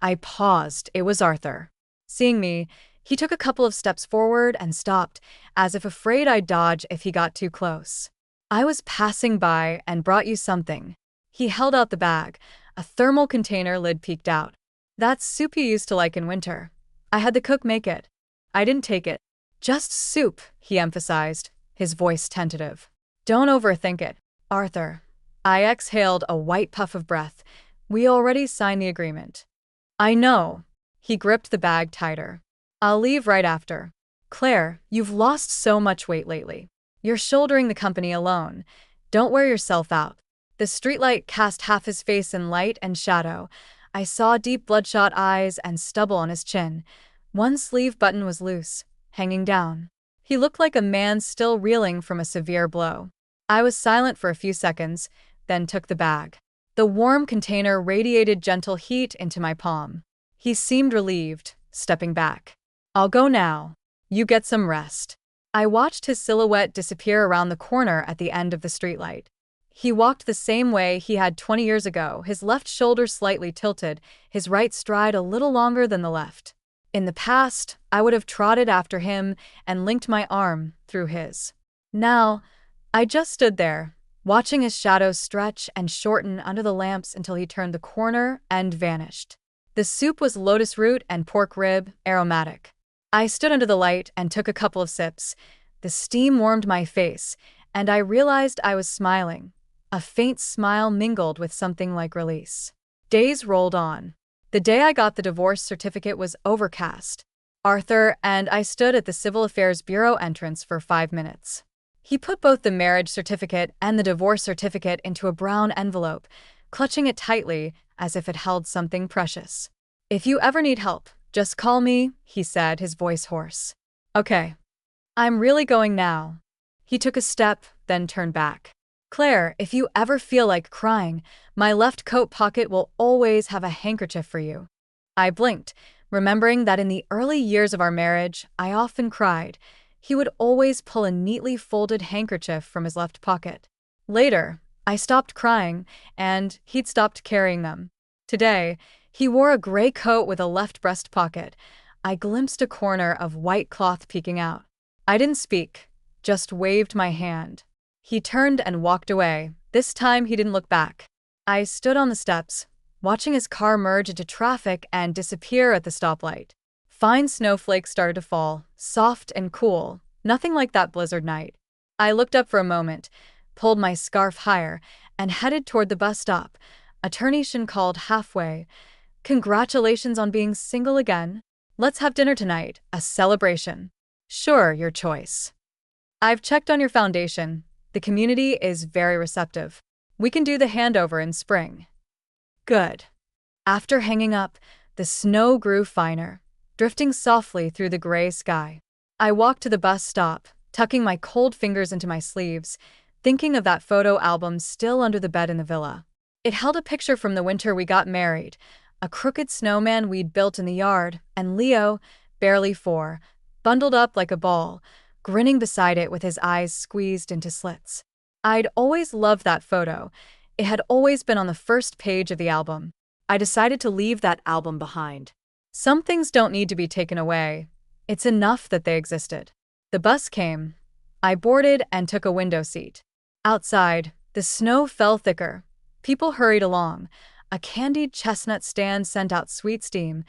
I paused. It was Arthur. Seeing me, he took a couple of steps forward and stopped, as if afraid I'd dodge if he got too close. "I was passing by and brought you something." He held out the bag, a thermal container lid peeked out. "That's soup you used to like in winter. I had the cook make it." I didn't take it. "Just soup," he emphasized, his voice tentative. "Don't overthink it, Arthur." I exhaled a white puff of breath. "We already signed the agreement." "I know." He gripped the bag tighter. "I'll leave right after." "Claire, you've lost so much weight lately. You're shouldering the company alone. Don't wear yourself out." The streetlight cast half his face in light and shadow. I saw deep bloodshot eyes and stubble on his chin. One sleeve button was loose, hanging down. He looked like a man still reeling from a severe blow. I was silent for a few seconds, then took the bag. The warm container radiated gentle heat into my palm. He seemed relieved, stepping back. "I'll go now. You get some rest." I watched his silhouette disappear around the corner at the end of the streetlight. He walked the same way he had 20 years ago, his left shoulder slightly tilted, his right stride a little longer than the left. In the past, I would have trotted after him and linked my arm through his. Now, I just stood there, watching his shadows stretch and shorten under the lamps until he turned the corner and vanished. The soup was lotus root and pork rib, aromatic. I stood under the light and took a couple of sips. The steam warmed my face, and I realized I was smiling. A faint smile mingled with something like release. Days rolled on. The day I got the divorce certificate was overcast. Arthur and I stood at the Civil Affairs Bureau entrance for 5 minutes. He put both the marriage certificate and the divorce certificate into a brown envelope, clutching it tightly as if it held something precious. "If you ever need help, just call me," he said, his voice hoarse. "Okay. I'm really going now." He took a step, then turned back. "Claire, if you ever feel like crying, my left coat pocket will always have a handkerchief for you." I blinked, remembering that in the early years of our marriage, I often cried. He would always pull a neatly folded handkerchief from his left pocket. Later, I stopped crying, and he'd stopped carrying them. Today, he wore a gray coat with a left breast pocket. I glimpsed a corner of white cloth peeking out. I didn't speak, just waved my hand. He turned and walked away. This time he didn't look back. I stood on the steps, watching his car merge into traffic and disappear at the stoplight. Fine snowflakes started to fall, soft and cool, nothing like that blizzard night. I looked up for a moment, pulled my scarf higher, and headed toward the bus stop. Attorney Shin called halfway. "Congratulations on being single again. Let's have dinner tonight, a celebration." "Sure, your choice." "I've checked on your foundation. The community is very receptive. We can do the handover in spring." "Good." After hanging up, the snow grew finer, drifting softly through the gray sky. I walked to the bus stop, tucking my cold fingers into my sleeves, thinking of that photo album still under the bed in the villa. It held a picture from the winter we got married, a crooked snowman we'd built in the yard, and Leo, barely 4, bundled up like a ball, grinning beside it with his eyes squeezed into slits. I'd always loved that photo. It had always been on the first page of the album. I decided to leave that album behind. Some things don't need to be taken away. It's enough that they existed. The bus came. I boarded and took a window seat. Outside, the snow fell thicker. People hurried along. A candied chestnut stand sent out sweet steam.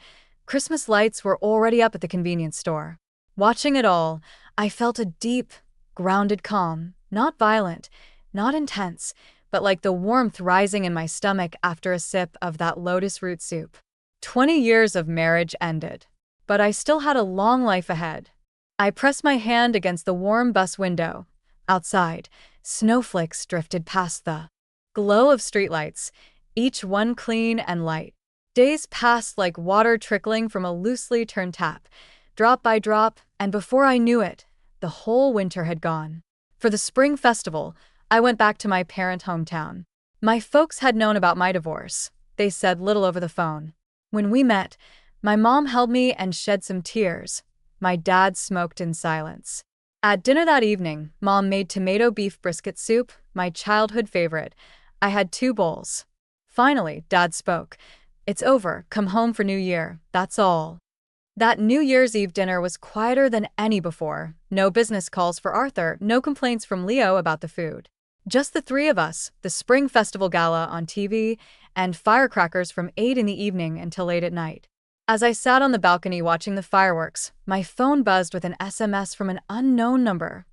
Christmas lights were already up at the convenience store. Watching it all, I felt a deep, grounded calm, not violent, not intense, but like the warmth rising in my stomach after a sip of that lotus root soup. 20 years of marriage ended, but I still had a long life ahead. I pressed my hand against the warm bus window. Outside, snowflakes drifted past the glow of streetlights, each one clean and light. Days passed like water trickling from a loosely turned tap, drop by drop, and before I knew it, the whole winter had gone. For the spring festival, I went back to my parent hometown. My folks had known about my divorce. They said little over the phone. When we met, my mom held me and shed some tears. My dad smoked in silence. At dinner that evening, Mom made tomato beef brisket soup, my childhood favorite. I had 2 bowls. Finally, Dad spoke. "It's over. Come home for New Year. That's all." That New Year's Eve dinner was quieter than any before. No business calls for Arthur, no complaints from Leo about the food. Just the 3 of us, the Spring Festival Gala on TV, and firecrackers from 8 in the evening until late at night. As I sat on the balcony watching the fireworks, my phone buzzed with an SMS from an unknown number.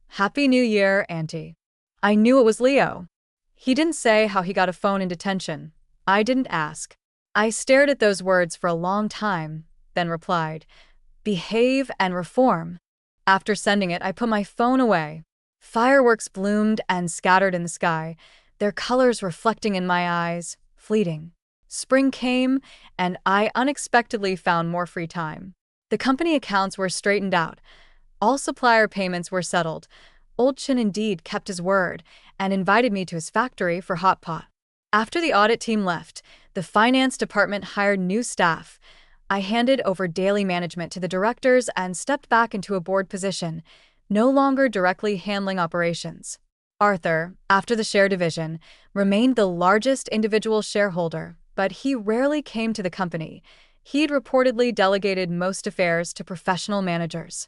"Happy New Year, Auntie." I knew it was Leo. He didn't say how he got a phone in detention. I didn't ask. I stared at those words for a long time, then replied, "Behave and reform." After sending it, I put my phone away. Fireworks bloomed and scattered in the sky, their colors reflecting in my eyes, fleeting. Spring came, and I unexpectedly found more free time. The company accounts were straightened out. All supplier payments were settled. Old Chin indeed kept his word and invited me to his factory for hot pot. After the audit team left, the finance department hired new staff. I handed over daily management to the directors and stepped back into a board position, no longer directly handling operations. Arthur, after the share division, remained the largest individual shareholder, but he rarely came to the company. He'd reportedly delegated most affairs to professional managers.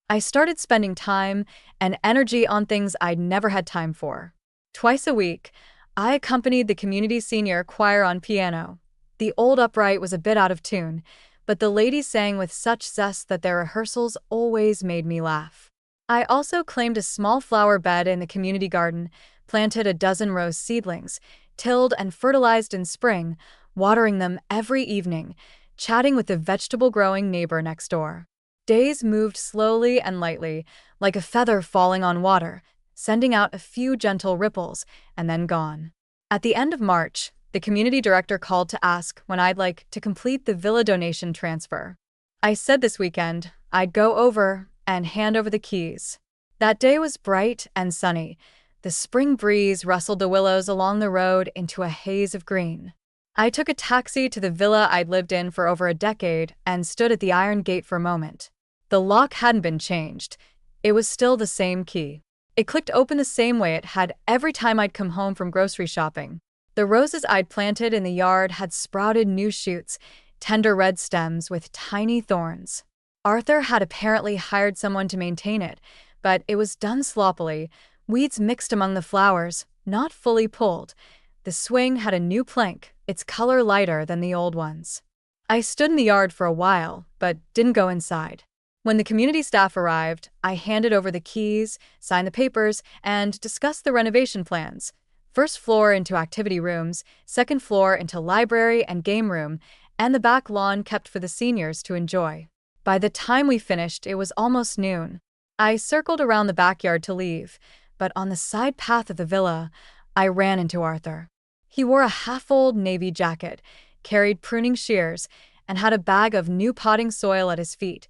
I started spending time and energy on things I'd never had time for. Twice a week, I accompanied the community senior choir on piano. The old upright was a bit out of tune, but the ladies sang with such zest that their rehearsals always made me laugh. I also claimed a small flower bed in the community garden, planted a dozen rose seedlings, tilled and fertilized in spring, watering them every evening, chatting with the vegetable-growing neighbor next door. Days moved slowly and lightly, like a feather falling on water, sending out a few gentle ripples, and then gone. At the end of March, the community director called to ask when I'd like to complete the villa donation transfer. I said this weekend I'd go over and hand over the keys. That day was bright and sunny. The spring breeze rustled the willows along the road into a haze of green. I took a taxi to the villa I'd lived in for over a decade and stood at the iron gate for a moment. The lock hadn't been changed. It was still the same key. It clicked open the same way it had every time I'd come home from grocery shopping. The roses I'd planted in the yard had sprouted new shoots, tender red stems with tiny thorns. Arthur had apparently hired someone to maintain it, but it was done sloppily, weeds mixed among the flowers, not fully pulled. The swing had a new plank, its color lighter than the old ones. I stood in the yard for a while, but didn't go inside. When the community staff arrived, I handed over the keys, signed the papers, and discussed the renovation plans. First floor into activity rooms, second floor into library and game room, and the back lawn kept for the seniors to enjoy. By the time we finished, it was almost noon. I circled around the backyard to leave, but on the side path of the villa, I ran into Arthur. He wore a half-old navy jacket, carried pruning shears, and had a bag of new potting soil at his feet.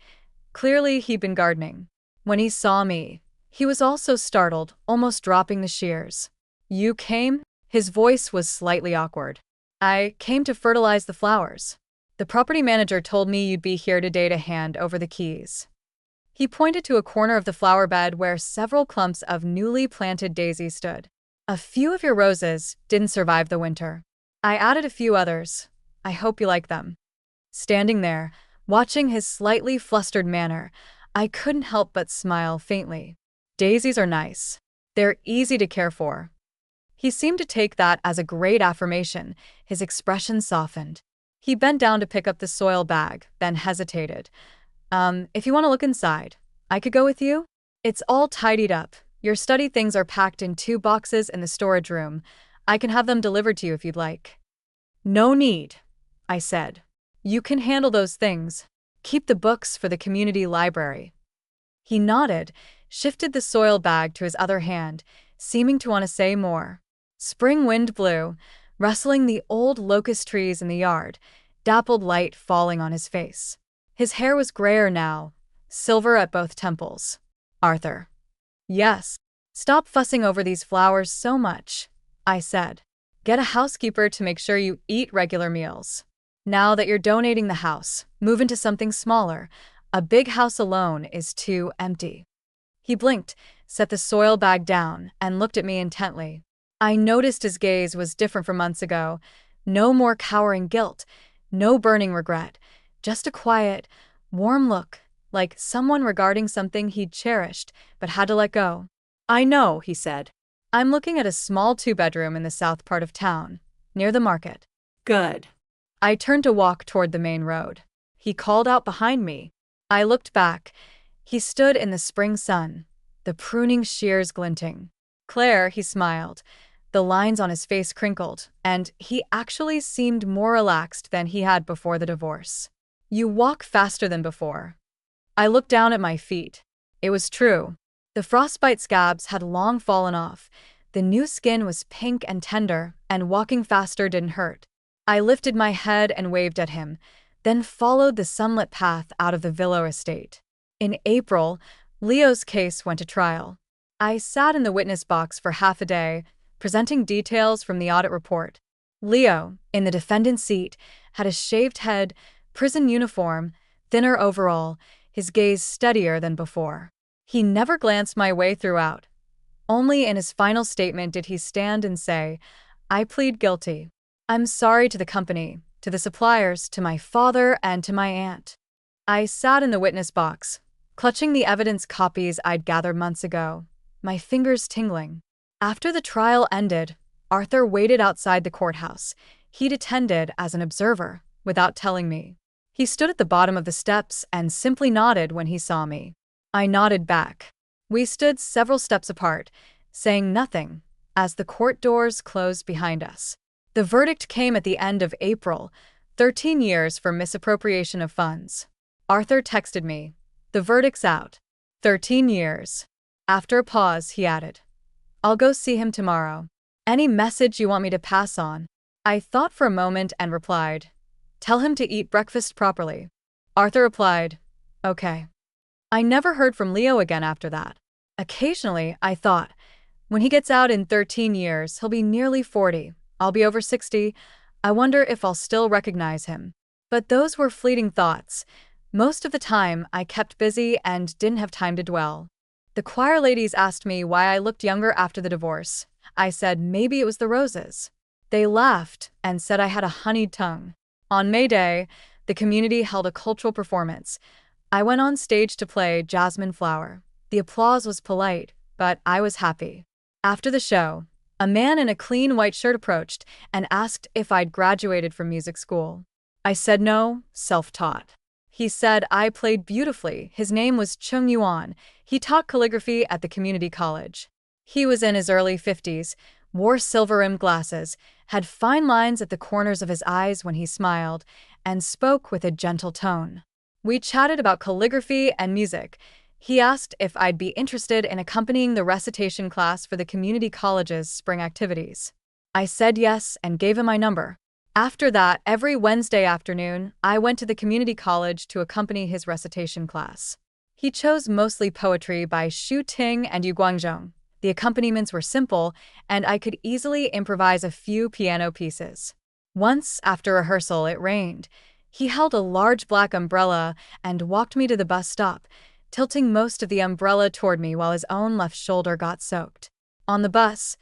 Clearly, he'd been gardening. When he saw me, he was also startled, almost dropping the shears. "You came?" His voice was slightly awkward. "I came to fertilize the flowers. The property manager told me you'd be here today to hand over the keys." He pointed to a corner of the flower bed where several clumps of newly planted daisies stood. "A few of your roses didn't survive the winter. I added a few others. I hope you like them." Standing there, watching his slightly flustered manner, I couldn't help but smile faintly. Daisies are nice. They're easy to care for. He seemed to take that as a great affirmation. His expression softened. He bent down to pick up the soil bag, then hesitated. If you want to look inside, I could go with you? It's all tidied up. Your study things are packed in 2 boxes in the storage room. I can have them delivered to you if you'd like." "No need," I said. "You can handle those things. Keep the books for the community library." He nodded, shifted the soil bag to his other hand, seeming to want to say more. Spring wind blew, rustling the old locust trees in the yard, dappled light falling on his face. His hair was grayer now, silver at both temples. "Arthur." "Yes." "Stop fussing over these flowers so much," I said. "Get a housekeeper to make sure you eat regular meals. Now that you're donating the house, move into something smaller. A big house alone is too empty." He blinked, set the soil bag down, and looked at me intently. I noticed his gaze was different from months ago. No more cowering guilt, no burning regret, just a quiet, warm look, like someone regarding something he'd cherished but had to let go. "I know," he said. "I'm looking at a small 2-bedroom in the south part of town, near the market." Good. I turned to walk toward the main road. He called out behind me. I looked back. He stood in the spring sun, the pruning shears glinting. "Claire," he smiled. The lines on his face crinkled, and he actually seemed more relaxed than he had before the divorce. "You walk faster than before." I looked down at my feet. It was true. The frostbite scabs had long fallen off. The new skin was pink and tender, and walking faster didn't hurt. I lifted my head and waved at him, then followed the sunlit path out of the Villo estate. In April, Leo's case went to trial. I sat in the witness box for half a day, presenting details from the audit report. Leo, in the defendant's seat, had a shaved head, prison uniform, thinner overall, his gaze steadier than before. He never glanced my way throughout. Only in his final statement did he stand and say, "I plead guilty. I'm sorry to the company, to the suppliers, to my father, and to my aunt." I sat in the witness box, clutching the evidence copies I'd gathered months ago, my fingers tingling. After the trial ended, Arthur waited outside the courthouse. He'd attended as an observer, without telling me. He stood at the bottom of the steps and simply nodded when he saw me. I nodded back. We stood several steps apart, saying nothing, as the court doors closed behind us. The verdict came at the end of April, 13 years for misappropriation of funds. Arthur texted me. "The verdict's out. 13 years. After a pause, he added, "I'll go see him tomorrow. Any message you want me to pass on?" I thought for a moment and replied, "Tell him to eat breakfast properly." Arthur replied, "Okay." I never heard from Leo again after that. Occasionally, I thought, when he gets out in 13 years, he'll be nearly 40. I'll be over 60. I wonder if I'll still recognize him. But those were fleeting thoughts. Most of the time, I kept busy and didn't have time to dwell. The choir ladies asked me why I looked younger after the divorce. I said maybe it was the roses. They laughed and said I had a honeyed tongue. On May Day, the community held a cultural performance. I went on stage to play Jasmine Flower. The applause was polite, but I was happy. After the show, a man in a clean white shirt approached and asked if I'd graduated from music school. I said no, self-taught. He said I played beautifully. His name was Chung Yuan. He taught calligraphy at the community college. He was in his early 50s, wore silver-rimmed glasses, had fine lines at the corners of his eyes when he smiled, and spoke with a gentle tone. We chatted about calligraphy and music. He asked if I'd be interested in accompanying the recitation class for the community college's spring activities. I said yes and gave him my number. After that, every Wednesday afternoon, I went to the community college to accompany his recitation class. He chose mostly poetry by Xu Ting and Yu Guangzhong. The accompaniments were simple, and I could easily improvise a few piano pieces. Once, after rehearsal, it rained. He held a large black umbrella and walked me to the bus stop, tilting most of the umbrella toward me while his own left shoulder got soaked. On the bus,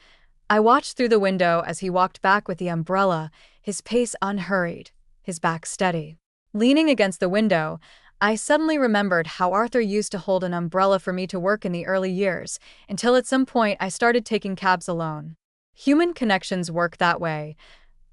I watched through the window as he walked back with the umbrella, his pace unhurried, his back steady. Leaning against the window, I suddenly remembered how Arthur used to hold an umbrella for me to work in the early years, until at some point I started taking cabs alone. Human connections work that way.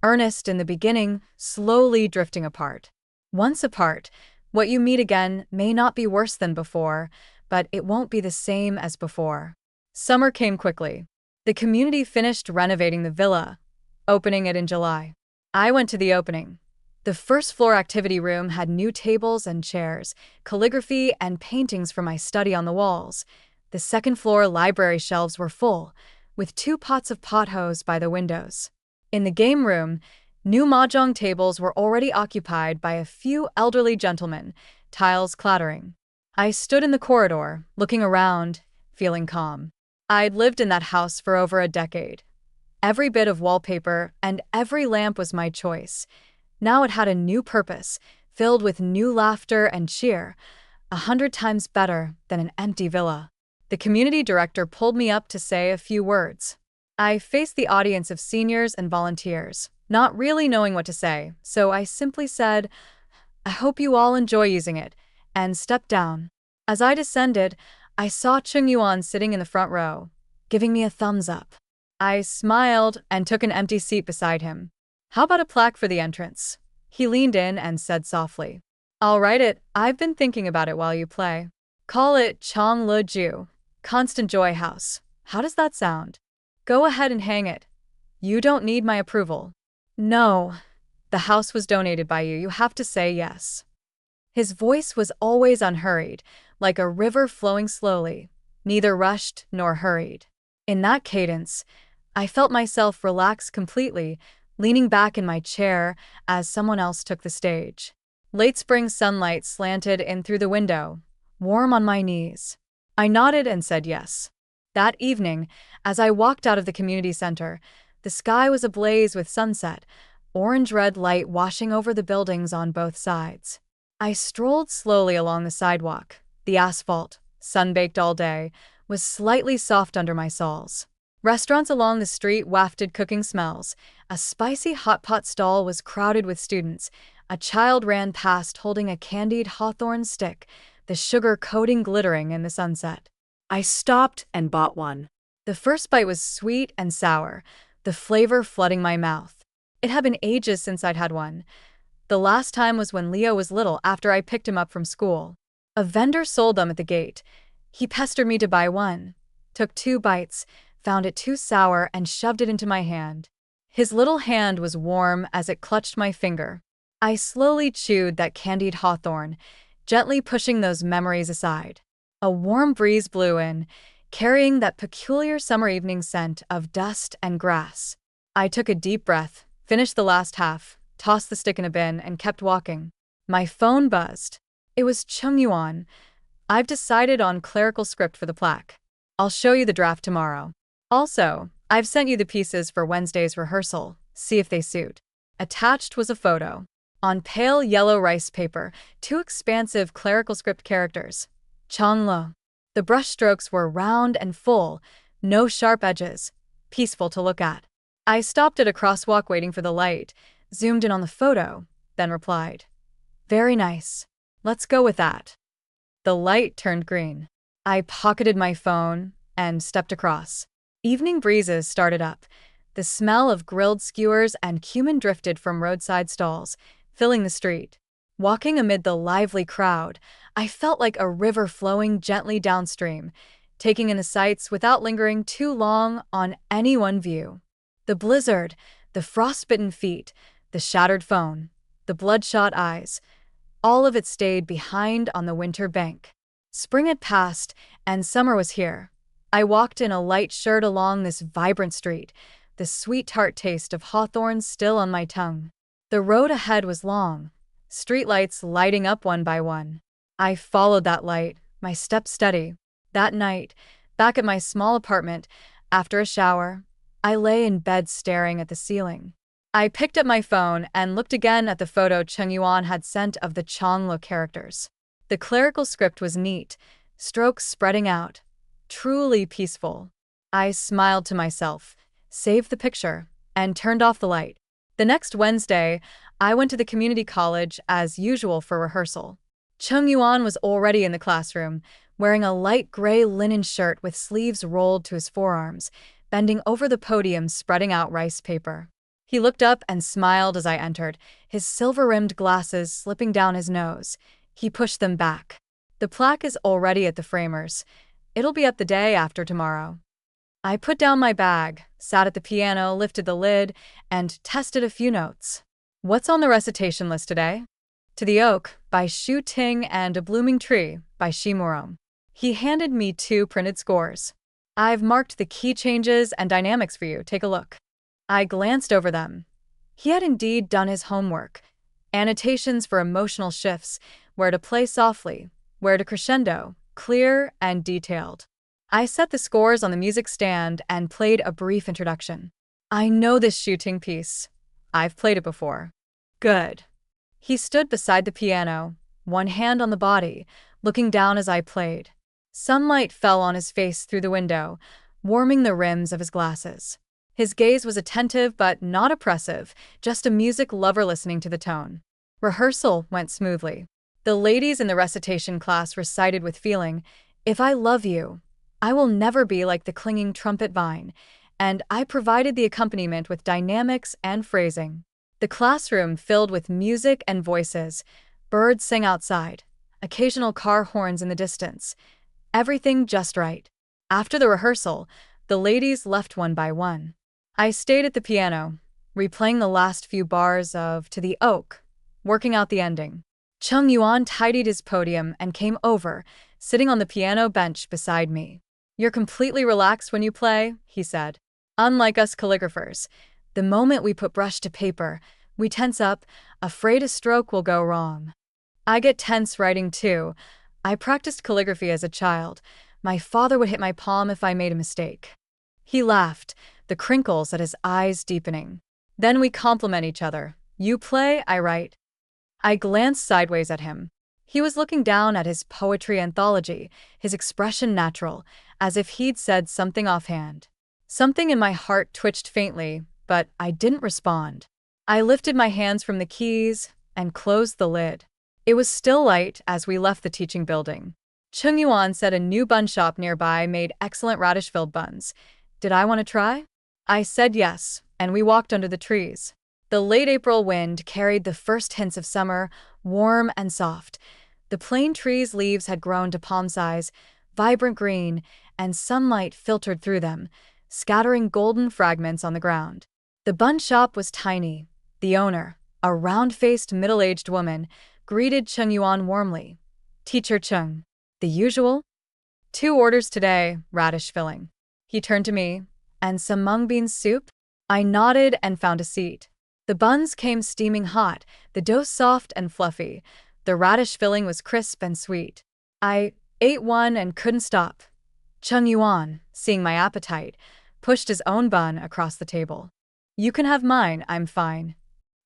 Earnest in the beginning, slowly drifting apart. Once apart, what you meet again may not be worse than before, but it won't be the same as before. Summer came quickly. The community finished renovating the villa, opening it in July. I went to the opening. The first floor activity room had new tables and chairs, calligraphy and paintings from my study on the walls. The second floor library shelves were full, with 2 pots of pothos by the windows. In the game room, new mahjong tables were already occupied by a few elderly gentlemen, tiles clattering. I stood in the corridor, looking around, feeling calm. I'd lived in that house for over a decade. Every bit of wallpaper and every lamp was my choice. Now it had a new purpose, filled with new laughter and cheer, 100 times better than an empty villa. The community director pulled me up to say a few words. I faced the audience of seniors and volunteers, not really knowing what to say, so I simply said, "I hope you all enjoy using it," and stepped down. As I descended, I saw Chung Yuan sitting in the front row, giving me a thumbs up. I smiled and took an empty seat beside him. "How about a plaque for the entrance?" He leaned in and said softly. "I'll write it. I've been thinking about it while you play. Call it Chong Le Ju, Constant Joy House. How does that sound? Go ahead and hang it. You don't need my approval." "No. The house was donated by you. You have to say yes." His voice was always unhurried, like a river flowing slowly, neither rushed nor hurried. In that cadence, I felt myself relax completely, leaning back in my chair as someone else took the stage. Late spring sunlight slanted in through the window, warm on my knees. I nodded and said yes. That evening, as I walked out of the community center, the sky was ablaze with sunset, orange-red light washing over the buildings on both sides. I strolled slowly along the sidewalk. The asphalt, sun-baked all day, was slightly soft under my soles. Restaurants along the street wafted cooking smells. A spicy hot pot stall was crowded with students. A child ran past holding a candied hawthorn stick, the sugar coating glittering in the sunset. I stopped and bought one. The first bite was sweet and sour, the flavor flooding my mouth. It had been ages since I'd had one. The last time was when Leo was little, after I picked him up from school. A vendor sold them at the gate. He pestered me to buy one. Took 2 bites, found it too sour, and shoved it into my hand. His little hand was warm as it clutched my finger. I slowly chewed that candied hawthorn, gently pushing those memories aside. A warm breeze blew in, carrying that peculiar summer evening scent of dust and grass. I took a deep breath, finished the last half, tossed the stick in a bin, and kept walking. My phone buzzed. It was Chung Yuan. "I've decided on clerical script for the plaque. I'll show you the draft tomorrow. Also, I've sent you the pieces for Wednesday's rehearsal. See if they suit." Attached was a photo. On pale yellow rice paper, 2 expansive clerical script characters. Chong Lo. The brushstrokes were round and full, no sharp edges, peaceful to look at. I stopped at a crosswalk waiting for the light, zoomed in on the photo, then replied, "Very nice. Let's go with that." The light turned green. I pocketed my phone and stepped across. Evening breezes started up. The smell of grilled skewers and cumin drifted from roadside stalls, filling the street. Walking amid the lively crowd, I felt like a river flowing gently downstream, taking in the sights without lingering too long on any one view. The blizzard, the frostbitten feet, the shattered phone, the bloodshot eyes, all of it stayed behind on the winter bank. Spring had passed, and summer was here. I walked in a light shirt along this vibrant street, the sweet tart taste of hawthorn still on my tongue. The road ahead was long, streetlights lighting up one by one. I followed that light, my steps steady. That night, back at my small apartment, after a shower, I lay in bed staring at the ceiling. I picked up my phone and looked again at the photo Chung Yuan had sent of the Chonglo characters. The clerical script was neat, strokes spreading out, truly peaceful. I smiled to myself, saved the picture, and turned off the light. The next Wednesday, I went to the community college as usual for rehearsal. Chung Yuan was already in the classroom, wearing a light gray linen shirt with sleeves rolled to his forearms, bending over the podium spreading out rice paper. He looked up and smiled as I entered, his silver-rimmed glasses slipping down his nose. He pushed them back. "The plaque is already at the framers. It'll be up the day after tomorrow." I put down my bag, sat at the piano, lifted the lid, and tested a few notes. "What's on the recitation list today?" "To the Oak" by Shu Ting and A Blooming Tree by Shimuro. He handed me 2 printed scores. "I've marked the key changes and dynamics for you. Take a look." I glanced over them. He had indeed done his homework. Annotations for emotional shifts, where to play softly, where to crescendo, clear and detailed. I set the scores on the music stand and played a brief introduction. "I know this shooting piece. I've played it before." "Good." He stood beside the piano, one hand on the body, looking down as I played. Sunlight fell on his face through the window, warming the rims of his glasses. His gaze was attentive but not oppressive, just a music lover listening to the tone. Rehearsal went smoothly. The ladies in the recitation class recited with feeling, "If I love you, I will never be like the clinging trumpet vine," and I provided the accompaniment with dynamics and phrasing. The classroom filled with music and voices, birds sang outside, occasional car horns in the distance. Everything just right. After the rehearsal, the ladies left one by one. I stayed at the piano, replaying the last few bars of To the Oak, working out the ending. Chung Yuan tidied his podium and came over, sitting on the piano bench beside me. "You're completely relaxed when you play," he said. "Unlike us calligraphers, the moment we put brush to paper, we tense up, afraid a stroke will go wrong." I get tense writing too. I practiced calligraphy as a child. My father would hit my palm if I made a mistake. He laughed, the crinkles at his eyes deepening. "Then we complement each other. You play, I write." I glanced sideways at him. He was looking down at his poetry anthology, his expression natural, as if he'd said something offhand. Something in my heart twitched faintly, but I didn't respond. I lifted my hands from the keys and closed the lid. It was still light as we left the teaching building. Chung Yuan said a new bun shop nearby made excellent radish-filled buns. Did I want to try? I said yes, and we walked under the trees. The late April wind carried the first hints of summer, warm and soft. The plane trees' leaves had grown to palm size, vibrant green, and sunlight filtered through them, scattering golden fragments on the ground. The bun shop was tiny. The owner, a round-faced middle-aged woman, greeted Chung Yuan warmly. "Teacher Chung." "The usual?" "2 orders today, radish filling." He turned to me. "And some mung bean soup?" I nodded and found a seat. The buns came steaming hot, the dough soft and fluffy. The radish filling was crisp and sweet. I ate one and couldn't stop. Chung Yuan, seeing my appetite, pushed his own bun across the table. "You can have mine, I'm fine."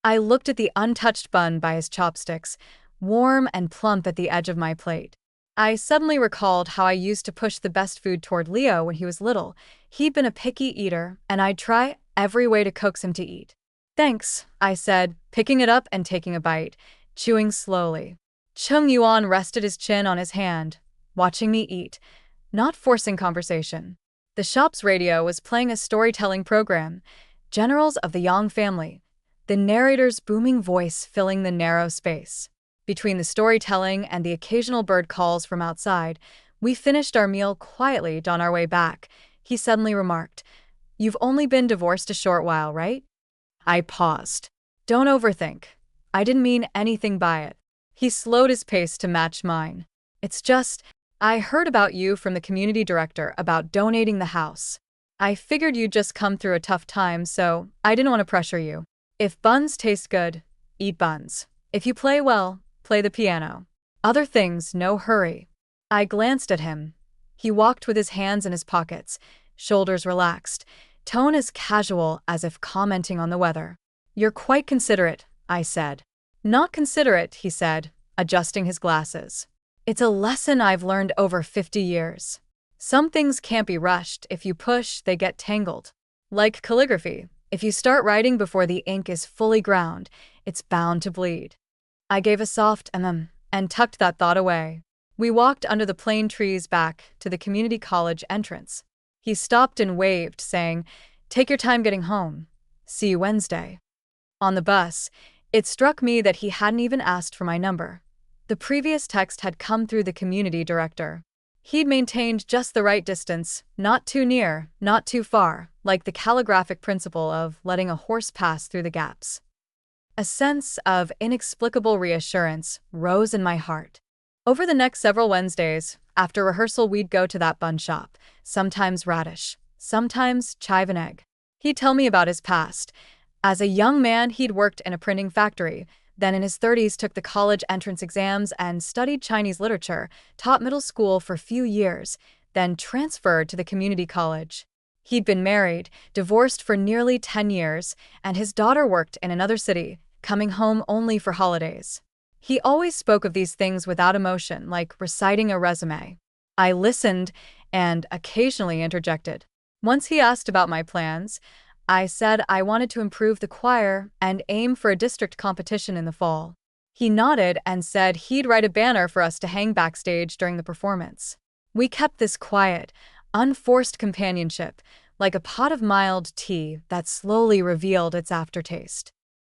I looked at the untouched bun by his chopsticks, warm and plump at the edge of my plate. I suddenly recalled how I used to push the best food toward Leo when he was little. He'd been a picky eater, and I'd try every way to coax him to eat. Thanks, I said, picking it up and taking a bite, chewing slowly. Chung Yuan rested his chin on his hand, watching me eat, not forcing conversation. The shop's radio was playing a storytelling program, Generals of the Yang family, the narrator's booming voice filling the narrow space. Between the storytelling and the occasional bird calls from outside, we finished our meal quietly on our way back. He suddenly remarked, "You've only been divorced a short while, right?" I paused. Don't overthink. I didn't mean anything by it. He slowed his pace to match mine. It's just, I heard about you from the community director about donating the house. I figured you'd just come through a tough time, so I didn't want to pressure you. If buns taste good, eat buns. If you play well, play the piano. Other things, no hurry. I glanced at him. He walked with his hands in his pockets, shoulders relaxed, tone as casual as if commenting on the weather. You're quite considerate, I said. Not considerate, he said, adjusting his glasses. It's a lesson I've learned over 50 years. Some things can't be rushed. If you push, they get tangled. Like calligraphy, if you start writing before the ink is fully ground, it's bound to bleed. I gave a soft and tucked that thought away. We walked under the plane trees back to the community college entrance. He stopped and waved, saying, "Take your time getting home. See you Wednesday." On the bus, it struck me that he hadn't even asked for my number. The previous text had come through the community director. He'd maintained just the right distance, not too near, not too far, like the calligraphic principle of letting a horse pass through the gaps. A sense of inexplicable reassurance rose in my heart. Over the next several Wednesdays, after rehearsal, we'd go to that bun shop, sometimes radish, sometimes chive and egg. He'd tell me about his past. As a young man, he'd worked in a printing factory, then in his 30s took the college entrance exams and studied Chinese literature, taught middle school for a few years, then transferred to the community college. He'd been married, divorced for nearly 10 years, and his daughter worked in another city, coming home only for holidays. He always spoke of these things without emotion, like reciting a resume. I listened and occasionally interjected. Once he asked about my plans, I said I wanted to improve the choir and aim for a district competition in the fall. He nodded and said he'd write a banner for us to hang backstage during the performance. We kept this quiet, unforced companionship, like a pot of mild tea that slowly revealed its aftertaste.